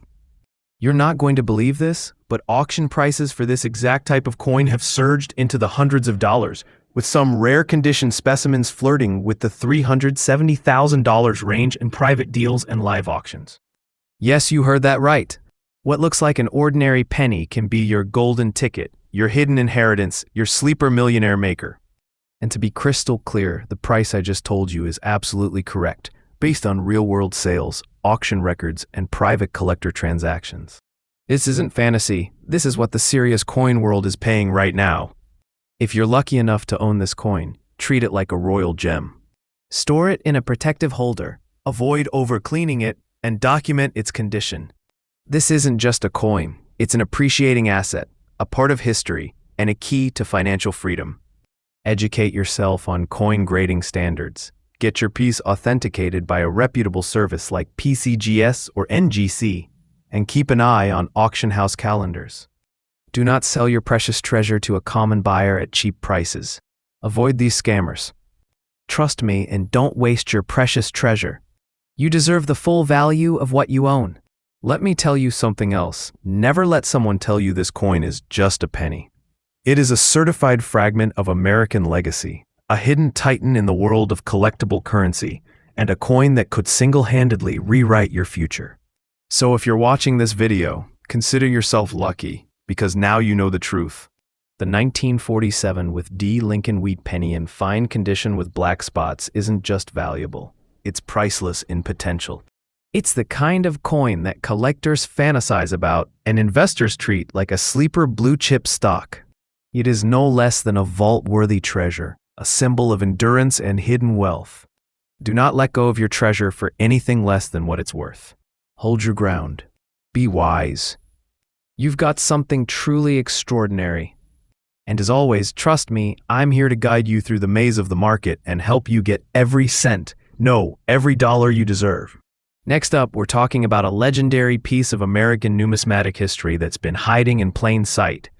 You're not going to believe this, but auction prices for this exact type of coin have surged into the hundreds of dollars, with some rare condition specimens flirting with the $370,000 range in private deals and live auctions. Yes, you heard that right. What looks like an ordinary penny can be your golden ticket, your hidden inheritance, your sleeper millionaire maker. And to be crystal clear, the price I just told you is absolutely correct, based on real-world sales, auction records, and private collector transactions. This isn't fantasy. This is what the serious coin world is paying right now. If you're lucky enough to own this coin, treat it like a royal gem. Store it in a protective holder, avoid over-cleaning it, and document its condition. This isn't just a coin. It's an appreciating asset, a part of history, and a key to financial freedom. Educate yourself on coin grading standards. Get your piece authenticated by a reputable service like PCGS or NGC, and keep an eye on auction house calendars. Do not sell your precious treasure to a common buyer at cheap prices. Avoid these scammers. Trust me and don't waste your precious treasure. You deserve the full value of what you own. Let me tell you something else. Never let someone tell you this coin is just a penny. It is a certified fragment of American legacy, a hidden titan in the world of collectible currency, and a coin that could single-handedly rewrite your future. So if you're watching this video, consider yourself lucky, because now you know the truth. The 1947 with D. Lincoln Wheat penny in fine condition with black spots isn't just valuable, it's priceless in potential. It's the kind of coin that collectors fantasize about and investors treat like a sleeper blue-chip stock. It is no less than a vault-worthy treasure, a symbol of endurance and hidden wealth. Do not let go of your treasure for anything less than what it's worth. Hold your ground. Be wise. You've got something truly extraordinary. And as always, trust me, I'm here to guide you through the maze of the market and help you get every cent, no, every dollar you deserve. Next up, we're talking about a legendary piece of American numismatic history that's been hiding in plain sight.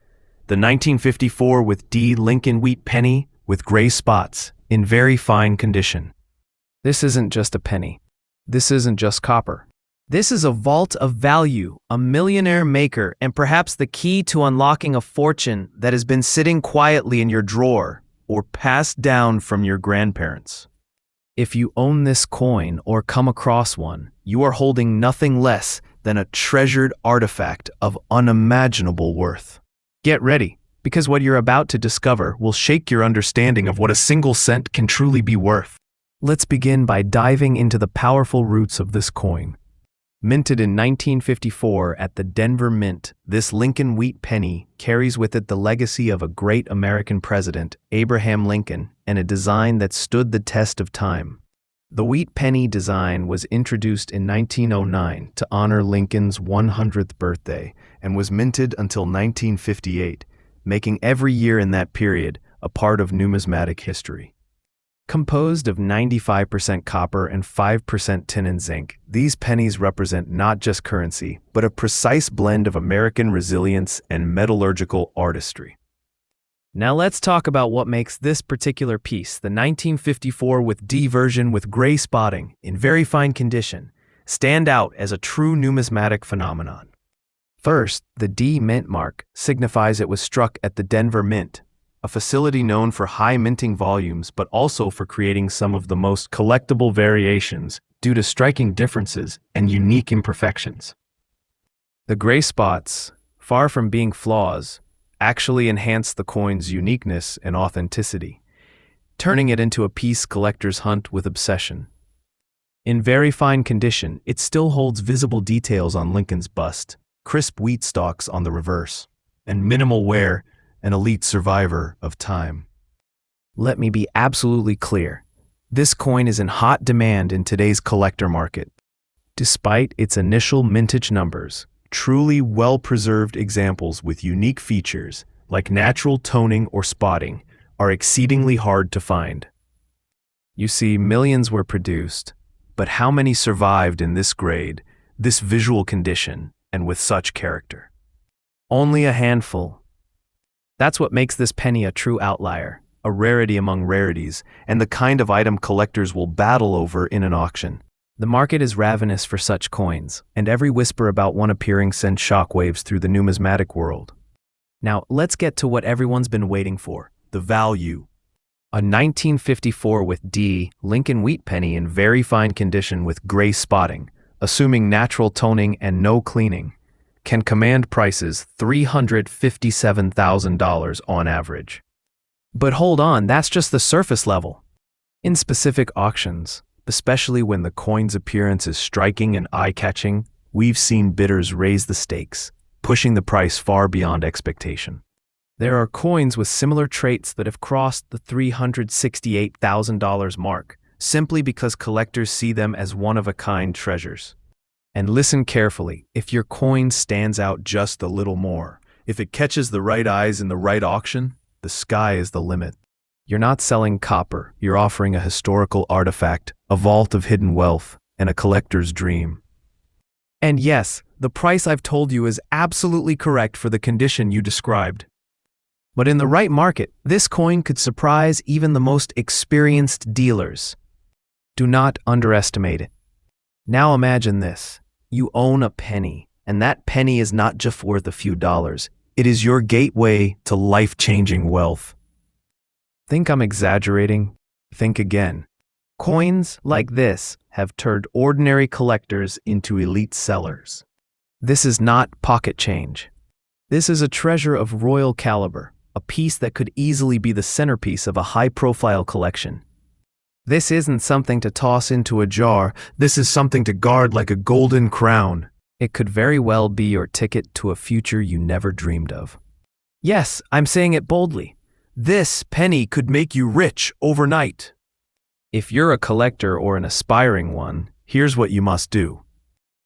The 1954 with D. Lincoln Wheat penny with gray spots, in very fine condition. This isn't just a penny. This isn't just copper. This is a vault of value, a millionaire maker, and perhaps the key to unlocking a fortune that has been sitting quietly in your drawer or passed down from your grandparents. If you own this coin or come across one, you are holding nothing less than a treasured artifact of unimaginable worth. Get ready, because what you're about to discover will shake your understanding of what a single cent can truly be worth. Let's begin by diving into the powerful roots of this coin. Minted in 1954 at the Denver Mint, this Lincoln Wheat penny carries with it the legacy of a great American president, Abraham Lincoln, and a design that stood the test of time. The Wheat penny design was introduced in 1909 to honor Lincoln's 100th birthday and was minted until 1958, making every year in that period a part of numismatic history. Composed of 95% copper and 5% tin and zinc, these pennies represent not just currency, but a precise blend of American resilience and metallurgical artistry. Now let's talk about what makes this particular piece, the 1954 with D version with gray spotting, in very fine condition, stand out as a true numismatic phenomenon. First, the D mint mark signifies it was struck at the Denver Mint, a facility known for high minting volumes but also for creating some of the most collectible variations due to striking differences and unique imperfections. The gray spots, far from being flaws, actually enhance the coin's uniqueness and authenticity, turning it into a piece collectors hunt with obsession. In very fine condition, it still holds visible details on Lincoln's bust, crisp wheat stalks on the reverse, and minimal wear, an elite survivor of time. Let me be absolutely clear. This coin is in hot demand in today's collector market. Despite its initial mintage numbers, truly well-preserved examples with unique features, like natural toning or spotting, are exceedingly hard to find. You see, millions were produced, but how many survived in this grade, this visual condition, and with such character? Only a handful. That's what makes this penny a true outlier, a rarity among rarities, and the kind of item collectors will battle over in an auction. The market is ravenous for such coins, and every whisper about one appearing sends shockwaves through the numismatic world. Now, let's get to what everyone's been waiting for, the value. A 1954 with D Lincoln Wheat penny in very fine condition with gray spotting, assuming natural toning and no cleaning, can command prices $357,000 on average. But hold on, that's just the surface level. In specific auctions, especially when the coin's appearance is striking and eye-catching, we've seen bidders raise the stakes, pushing the price far beyond expectation. There are coins with similar traits that have crossed the $368,000 mark, simply because collectors see them as one-of-a-kind treasures. And listen carefully, if your coin stands out just a little more, if it catches the right eyes in the right auction, the sky is the limit. You're not selling copper, you're offering a historical artifact, a vault of hidden wealth, and a collector's dream. And yes, the price I've told you is absolutely correct for the condition you described. But in the right market, this coin could surprise even the most experienced dealers. Do not underestimate it. Now imagine this. You own a penny, and that penny is not just worth a few dollars. It is your gateway to life-changing wealth. Think I'm exaggerating? Think again. Coins like this have turned ordinary collectors into elite sellers. This is not pocket change. This is a treasure of royal caliber, a piece that could easily be the centerpiece of a high-profile collection. This isn't something to toss into a jar, this is something to guard like a golden crown. It could very well be your ticket to a future you never dreamed of. Yes, I'm saying it boldly. This penny could make you rich overnight. If you're a collector or an aspiring one, here's what you must do.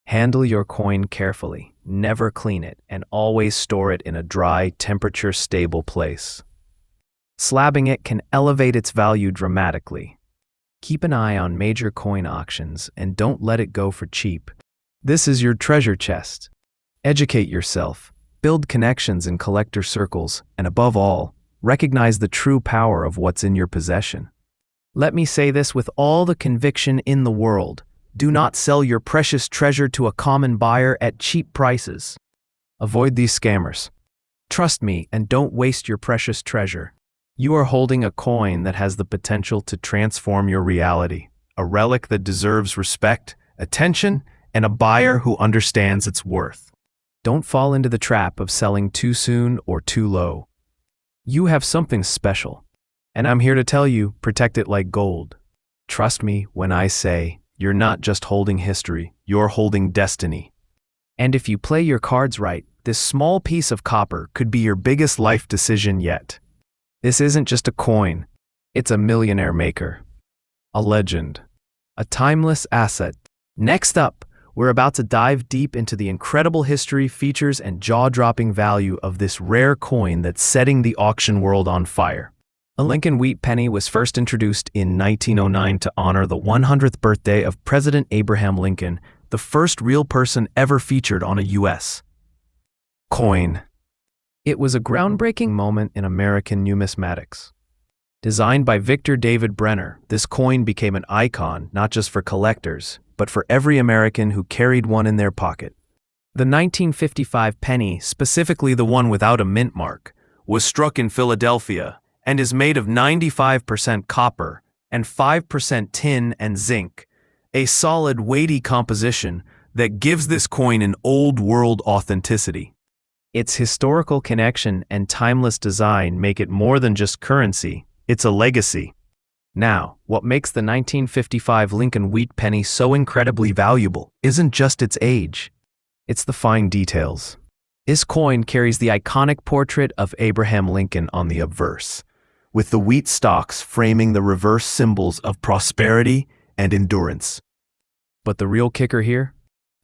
Handle your coin carefully, never clean it, and always store it in a dry, temperature-stable place. Slabbing it can elevate its value dramatically. Keep an eye on major coin auctions and don't let it go for cheap. This is your treasure chest. Educate yourself, build connections in collector circles, and above all, recognize the true power of what's in your possession. Let me say this with all the conviction in the world. Do not sell your precious treasure to a common buyer at cheap prices. Avoid these scammers. Trust me and don't waste your precious treasure. You are holding a coin that has the potential to transform your reality, a relic that deserves respect, attention, and a buyer who understands its worth. Don't fall into the trap of selling too soon or too low. You have something special, and I'm here to tell you, protect it like gold. Trust me when I say, you're not just holding history, you're holding destiny. And if you play your cards right, this small piece of copper could be your biggest life decision yet. This isn't just a coin, it's a millionaire maker. A legend. A timeless asset. Next up, we're about to dive deep into the incredible history, features, and jaw-dropping value of this rare coin that's setting the auction world on fire. A Lincoln wheat penny was first introduced in 1909 to honor the 100th birthday of President Abraham Lincoln, the first real person ever featured on a U.S. coin. It was a groundbreaking moment in American numismatics. Designed by Victor David Brenner, this coin became an icon not just for collectors, but for every American who carried one in their pocket. The 1955 penny, specifically the one without a mint mark, was struck in Philadelphia and is made of 95% copper and 5% tin and zinc, a solid, weighty composition that gives this coin an old-world authenticity. Its historical connection and timeless design make it more than just currency, it's a legacy. Now, what makes the 1955 Lincoln wheat penny so incredibly valuable isn't just its age. It's the fine details. This coin carries the iconic portrait of Abraham Lincoln on the obverse, with the wheat stalks framing the reverse symbols of prosperity and endurance. But the real kicker here?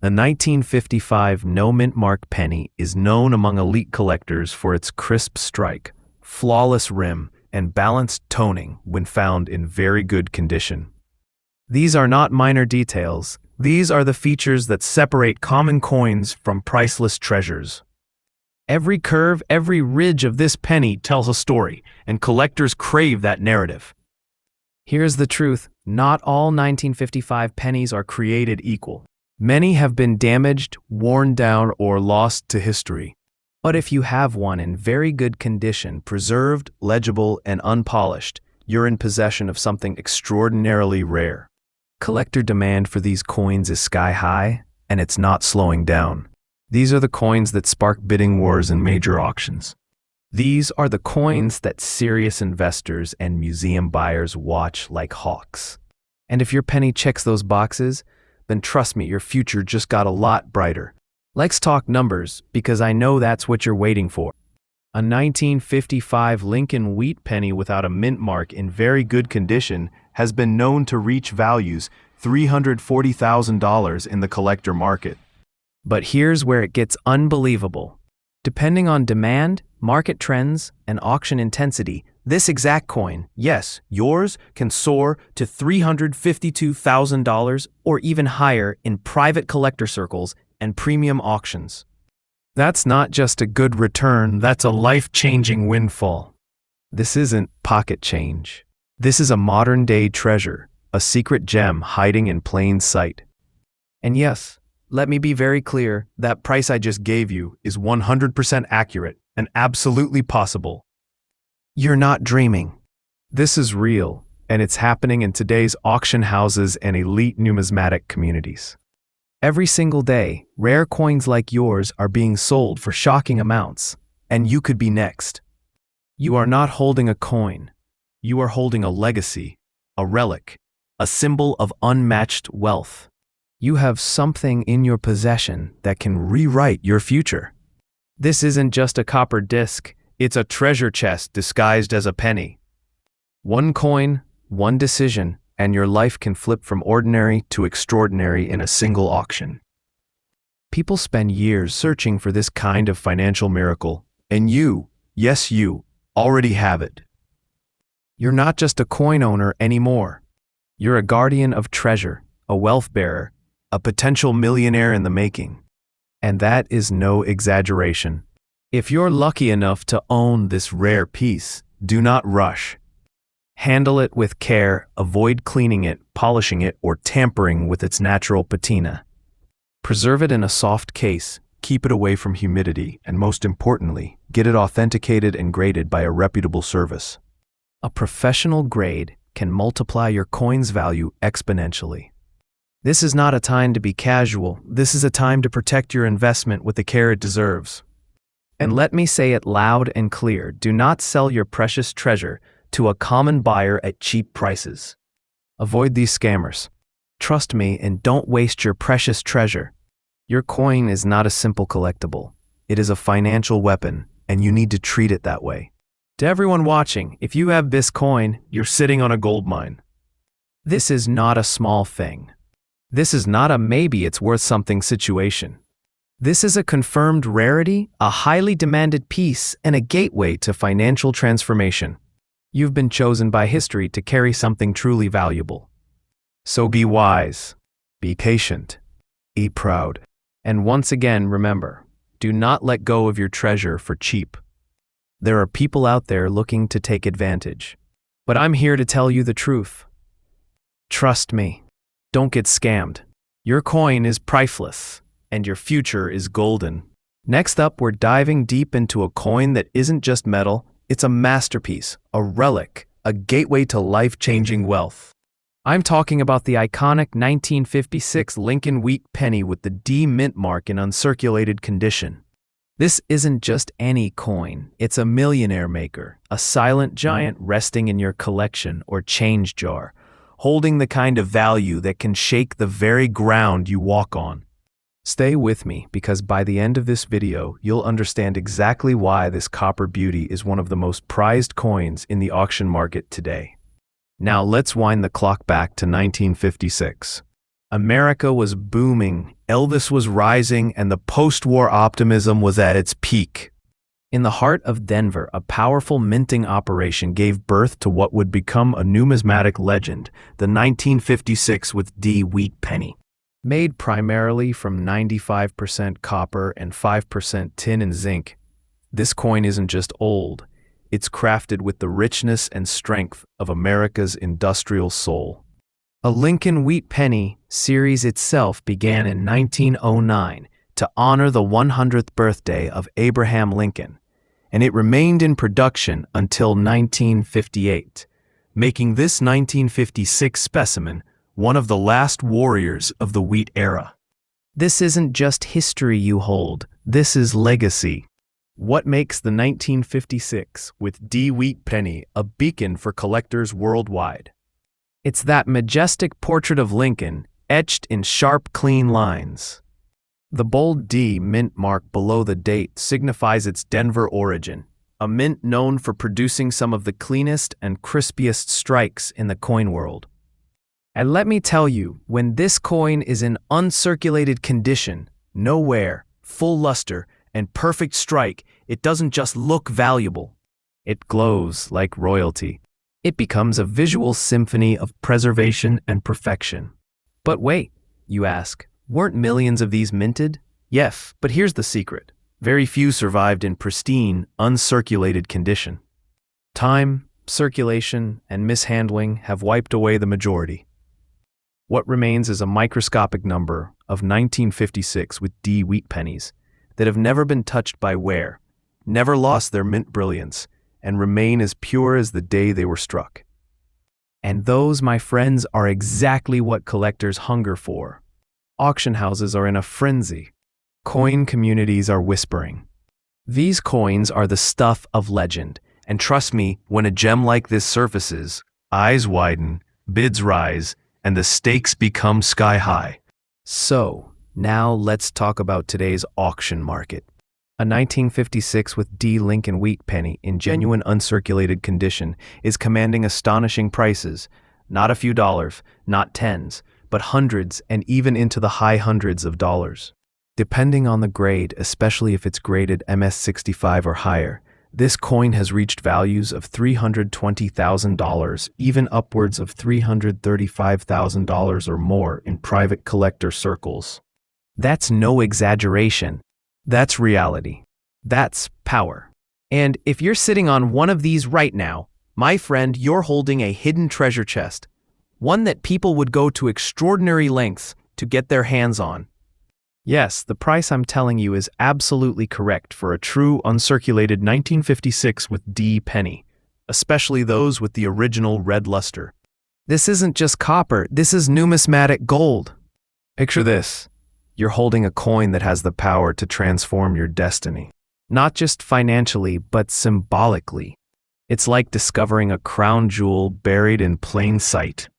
The 1955 no-mint mark penny is known among elite collectors for its crisp strike, flawless rim, and balanced toning when found in very good condition. These are not minor details, these are the features that separate common coins from priceless treasures. Every curve, every ridge of this penny tells a story, and collectors crave that narrative. Here's the truth, not all 1955 pennies are created equal. Many have been damaged, worn down, or lost to history. But if you have one in very good condition, preserved, legible, and unpolished, you're in possession of something extraordinarily rare. Collector demand for these coins is sky high, and it's not slowing down. These are the coins that spark bidding wars in major auctions. These are the coins that serious investors and museum buyers watch like hawks. And if your penny checks those boxes, then trust me, your future just got a lot brighter. Let's talk numbers, because I know that's what you're waiting for. A 1955 Lincoln wheat penny without a mint mark in very good condition has been known to reach values $340,000 in the collector market. But here's where it gets unbelievable. Depending on demand, market trends, and auction intensity, This exact coin, yes, yours, can soar to $352,000 or even higher in private collector circles and premium auctions. That's not just a good return, that's a life-changing windfall. This isn't pocket change. This is a modern-day treasure, a secret gem hiding in plain sight. And yes, let me be very clear, that price I just gave you is 100% accurate and absolutely possible. You're not dreaming. This is real, and it's happening in today's auction houses and elite numismatic communities. Every single day, rare coins like yours are being sold for shocking amounts, and you could be next. You are not holding a coin. You are holding a legacy, a relic, a symbol of unmatched wealth. You have something in your possession that can rewrite your future. This isn't just a copper disc, it's a treasure chest disguised as a penny. One coin, one decision, and your life can flip from ordinary to extraordinary in a single auction. People spend years searching for this kind of financial miracle, and you, yes you, already have it. You're not just a coin owner anymore. You're a guardian of treasure, a wealth bearer, a potential millionaire in the making. And that is no exaggeration. If you're lucky enough to own this rare piece, do not rush. Handle it with care, avoid cleaning it, polishing it, or tampering with its natural patina. Preserve it in a soft case, keep it away from humidity, and most importantly, get it authenticated and graded by a reputable service. A professional grade can multiply your coin's value exponentially. This is not a time to be casual, this is a time to protect your investment with the care it deserves. And let me say it loud and clear, do not sell your precious treasure to a common buyer at cheap prices. Avoid these scammers. Trust me and don't waste your precious treasure. Your coin is not a simple collectible. It is a financial weapon, and you need to treat it that way. To everyone watching, if you have this coin, you're sitting on a gold mine. This is not a small thing. This is not a maybe it's worth something situation. This is a confirmed rarity, a highly demanded piece, and a gateway to financial transformation. You've been chosen by history to carry something truly valuable. So be wise, be patient, be proud. And once again, remember, do not let go of your treasure for cheap. There are people out there looking to take advantage. But I'm here to tell you the truth. Trust me. Don't get scammed. Your coin is priceless, and your future is golden. Next up, we're diving deep into a coin that isn't just metal, it's a masterpiece, a relic, a gateway to life-changing wealth. I'm talking about the iconic 1956 Lincoln wheat penny with the D mint mark in uncirculated condition. This isn't just any coin, it's a millionaire maker, a silent giant resting in your collection or change jar, holding the kind of value that can shake the very ground you walk on. Stay with me because by the end of this video, you'll understand exactly why this copper beauty is one of the most prized coins in the auction market today. Now let's wind the clock back to 1956. America was booming, Elvis was rising, and the post-war optimism was at its peak. In the heart of Denver, a powerful minting operation gave birth to what would become a numismatic legend, the 1956 with D wheat penny. Made primarily from 95% copper and 5% tin and zinc, this coin isn't just old, it's crafted with the richness and strength of America's industrial soul. A Lincoln wheat penny series itself began in 1909 to honor the 100th birthday of Abraham Lincoln, and it remained in production until 1958, making this 1956 specimen one of the last warriors of the wheat era. This isn't just history you hold, this is legacy. What makes the 1956 with D wheat penny a beacon for collectors worldwide? It's that majestic portrait of Lincoln, etched in sharp, clean lines. The bold D mint mark below the date signifies its Denver origin, a mint known for producing some of the cleanest and crispiest strikes in the coin world. And let me tell you, when this coin is in uncirculated condition, no wear, full luster, and perfect strike, it doesn't just look valuable. It glows like royalty. It becomes a visual symphony of preservation and perfection. But wait, you ask, weren't millions of these minted? Yes, but here's the secret. Very few survived in pristine, uncirculated condition. Time, circulation, and mishandling have wiped away the majority. What remains is a microscopic number of 1956 with D wheat pennies that have never been touched by wear, never lost their mint brilliance, and remain as pure as the day they were struck. And those, my friends, are exactly what collectors hunger for. Auction houses are in a frenzy. Coin communities are whispering. These coins are the stuff of legend, and trust me, when a gem like this surfaces, eyes widen, bids rise, and the stakes become sky high. So, now let's talk about today's auction market. A 1956 with D Lincoln wheat penny in genuine uncirculated condition is commanding astonishing prices. Not a few dollars, not tens, but hundreds and even into the high hundreds of dollars. Depending on the grade, especially if it's graded MS65 or higher, this coin has reached values of $320,000, even upwards of $335,000 or more in private collector circles. That's no exaggeration. That's reality. That's power. And if you're sitting on one of these right now, my friend, you're holding a hidden treasure chest, one that people would go to extraordinary lengths to get their hands on. Yes, the price I'm telling you is absolutely correct for a true uncirculated 1956 with D penny, especially those with the original red luster. This isn't just copper, this is numismatic gold. Picture this. You're holding a coin that has the power to transform your destiny. Not just financially, but symbolically. It's like discovering a crown jewel buried in plain sight.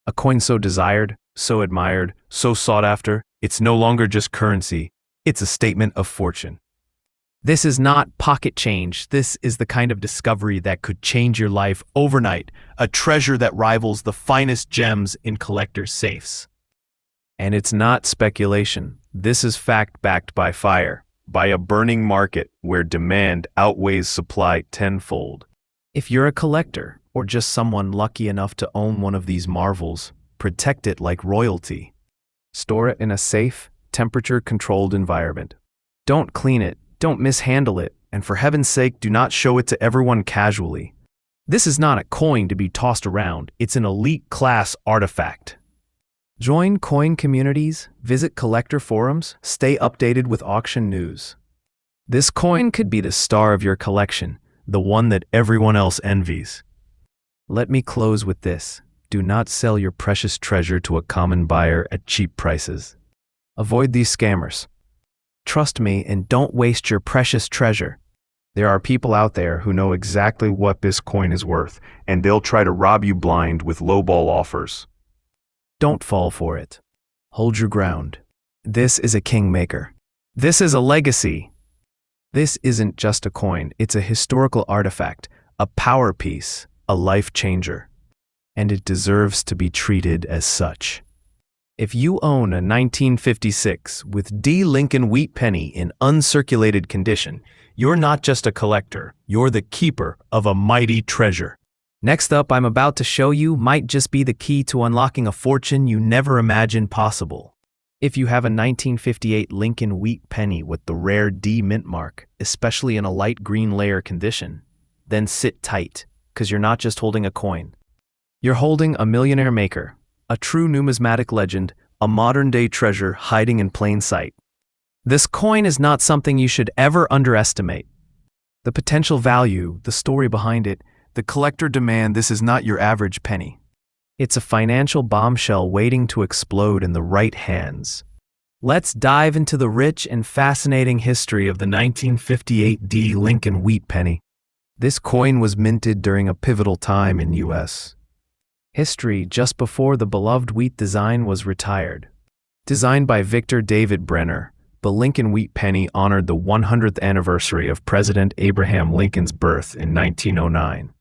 A coin so desired, so admired, so sought after, it's no longer just currency, it's a statement of fortune. This is not pocket change, this is the kind of discovery that could change your life overnight, a treasure that rivals the finest gems in collectors' safes. And it's not speculation. This is fact backed by fire, by a burning market where demand outweighs supply tenfold. If you're a collector, or just someone lucky enough to own one of these marvels, protect it like royalty. Store it in a safe, temperature-controlled environment. Don't clean it, don't mishandle it, and for heaven's sake, do not show it to everyone casually. This is not a coin to be tossed around, it's an elite-class artifact. Join coin communities, visit collector forums, stay updated with auction news. This coin could be the star of your collection, the one that everyone else envies. Let me close with this. Do not sell your precious treasure to a common buyer at cheap prices. Avoid these scammers. Trust me and don't waste your precious treasure. There are people out there who know exactly what this coin is worth, and they'll try to rob you blind with lowball offers. Don't fall for it. Hold your ground. This is a kingmaker. This is a legacy. This isn't just a coin, it's a historical artifact, a power piece, a life changer. And it deserves to be treated as such. If you own a 1956 with D Lincoln wheat penny in uncirculated condition, you're not just a collector, you're the keeper of a mighty treasure. Next up, I'm about to show you might just be the key to unlocking a fortune you never imagined possible. If you have a 1958 Lincoln wheat penny with the rare D mint mark, especially in a light green layer condition, then sit tight, because you're not just holding a coin. You're holding a millionaire maker, a true numismatic legend, a modern-day treasure hiding in plain sight. This coin is not something you should ever underestimate. The potential value, the story behind it, the collector demand, this is not your average penny. It's a financial bombshell waiting to explode in the right hands. Let's dive into the rich and fascinating history of the 1958 D Lincoln wheat penny. This coin was minted during a pivotal time in U.S. history just before the beloved wheat design was retired. Designed by Victor David Brenner, the Lincoln wheat penny honored the 100th anniversary of President Abraham Lincoln's birth in 1909.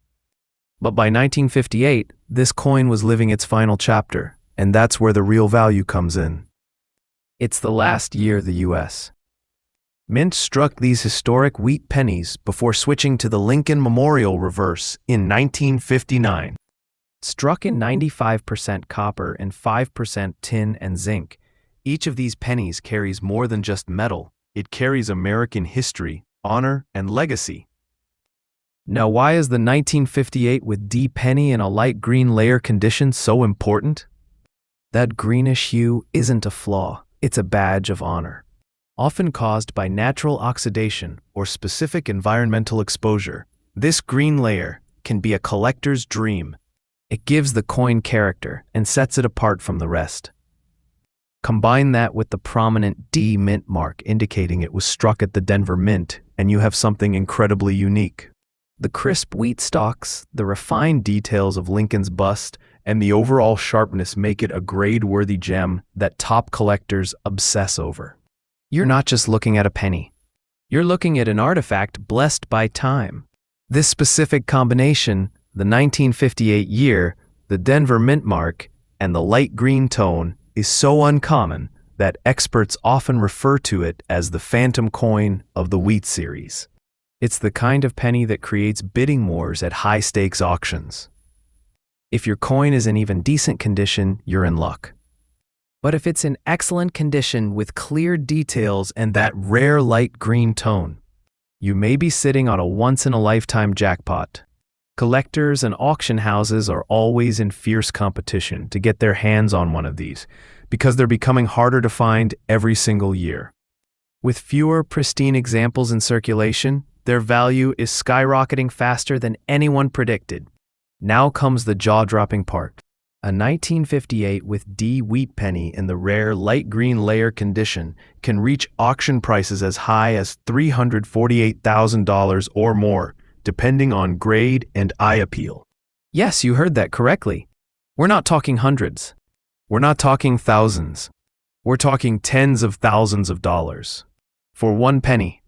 But by 1958, this coin was living its final chapter, and that's where the real value comes in. It's the last year the U.S. Mint struck these historic wheat pennies before switching to the Lincoln Memorial reverse in 1959. Struck in 95% copper and 5% tin and zinc, each of these pennies carries more than just metal. It carries American history, honor, and legacy. Now, why is the 1958 with D penny in a light green layer condition so important? That greenish hue isn't a flaw, it's a badge of honor. Often caused by natural oxidation or specific environmental exposure, this green layer can be a collector's dream. It gives the coin character and sets it apart from the rest. Combine that with the prominent D mint mark indicating it was struck at the Denver Mint, and you have something incredibly unique. The crisp wheat stalks, the refined details of Lincoln's bust, and the overall sharpness make it a grade-worthy gem that top collectors obsess over. You're not just looking at a penny. You're looking at an artifact blessed by time. This specific combination, the 1958 year, the Denver Mint mark, and the light green tone, is so uncommon that experts often refer to it as the phantom coin of the wheat series. It's the kind of penny that creates bidding wars at high-stakes auctions. If your coin is in even decent condition, you're in luck. But if it's in excellent condition with clear details and that rare light green tone, you may be sitting on a once-in-a-lifetime jackpot. Collectors and auction houses are always in fierce competition to get their hands on one of these because they're becoming harder to find every single year. With fewer pristine examples in circulation, their value is skyrocketing faster than anyone predicted. Now comes the jaw-dropping part. A 1958 with D wheat penny in the rare light green layer condition can reach auction prices as high as $348,000 or more, depending on grade and eye appeal. Yes, you heard that correctly. We're not talking hundreds. We're not talking thousands. We're talking tens of thousands of dollars. For one penny.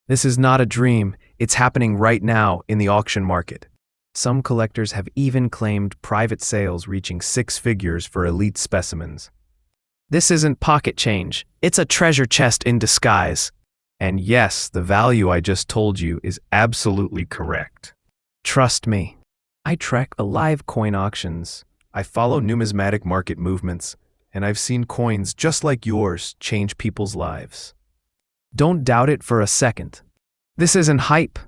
This is not a dream. It's happening right now in the auction market. Some collectors have even claimed private sales reaching 6 figures for elite specimens. This isn't pocket change. It's a treasure chest in disguise. And yes, the value I just told you is absolutely correct. Trust me. I track the live coin auctions. I follow numismatic market movements, and I've seen coins just like yours change people's lives. Don't doubt it for a second. This isn't hype.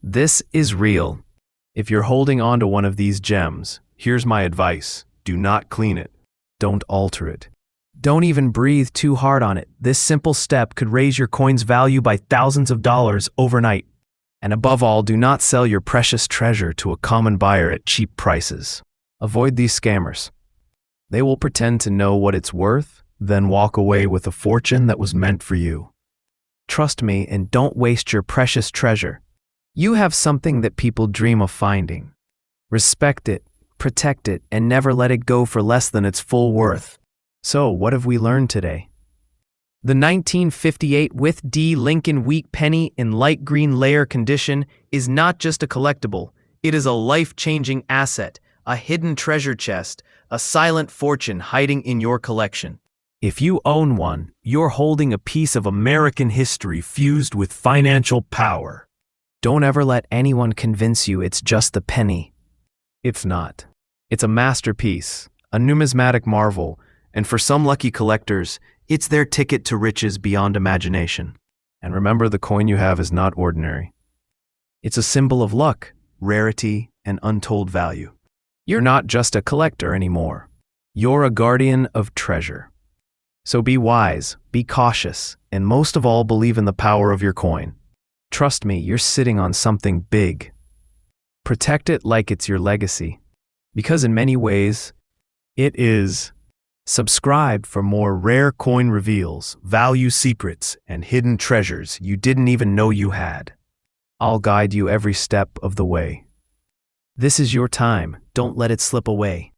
This is real. If you're holding on to one of these gems, here's my advice. Do not clean it. Don't alter it. Don't even breathe too hard on it. This simple step could raise your coin's value by thousands of dollars overnight. And above all, do not sell your precious treasure to a common buyer at cheap prices. Avoid these scammers. They will pretend to know what it's worth, then walk away with a fortune that was meant for you. Trust me and don't waste your precious treasure. You have something that people dream of finding. Respect it, protect it, and never let it go for less than its full worth. So, what have we learned today? The 1958 with D Lincoln wheat penny in light green layer condition is not just a collectible. It is a life-changing asset, a hidden treasure chest, a silent fortune hiding in your collection. If you own one, you're holding a piece of American history fused with financial power. Don't ever let anyone convince you it's just a penny. It's not. It's a masterpiece, a numismatic marvel, and for some lucky collectors, it's their ticket to riches beyond imagination. And remember, the coin you have is not ordinary. It's a symbol of luck, rarity, and untold value. You're not just a collector anymore. You're a guardian of treasure. So be wise, be cautious, and most of all, believe in the power of your coin. Trust me, you're sitting on something big. Protect it like it's your legacy, because in many ways, it is. Subscribe for more rare coin reveals, value secrets, and hidden treasures you didn't even know you had. I'll guide you every step of the way. This is your time. Don't let it slip away.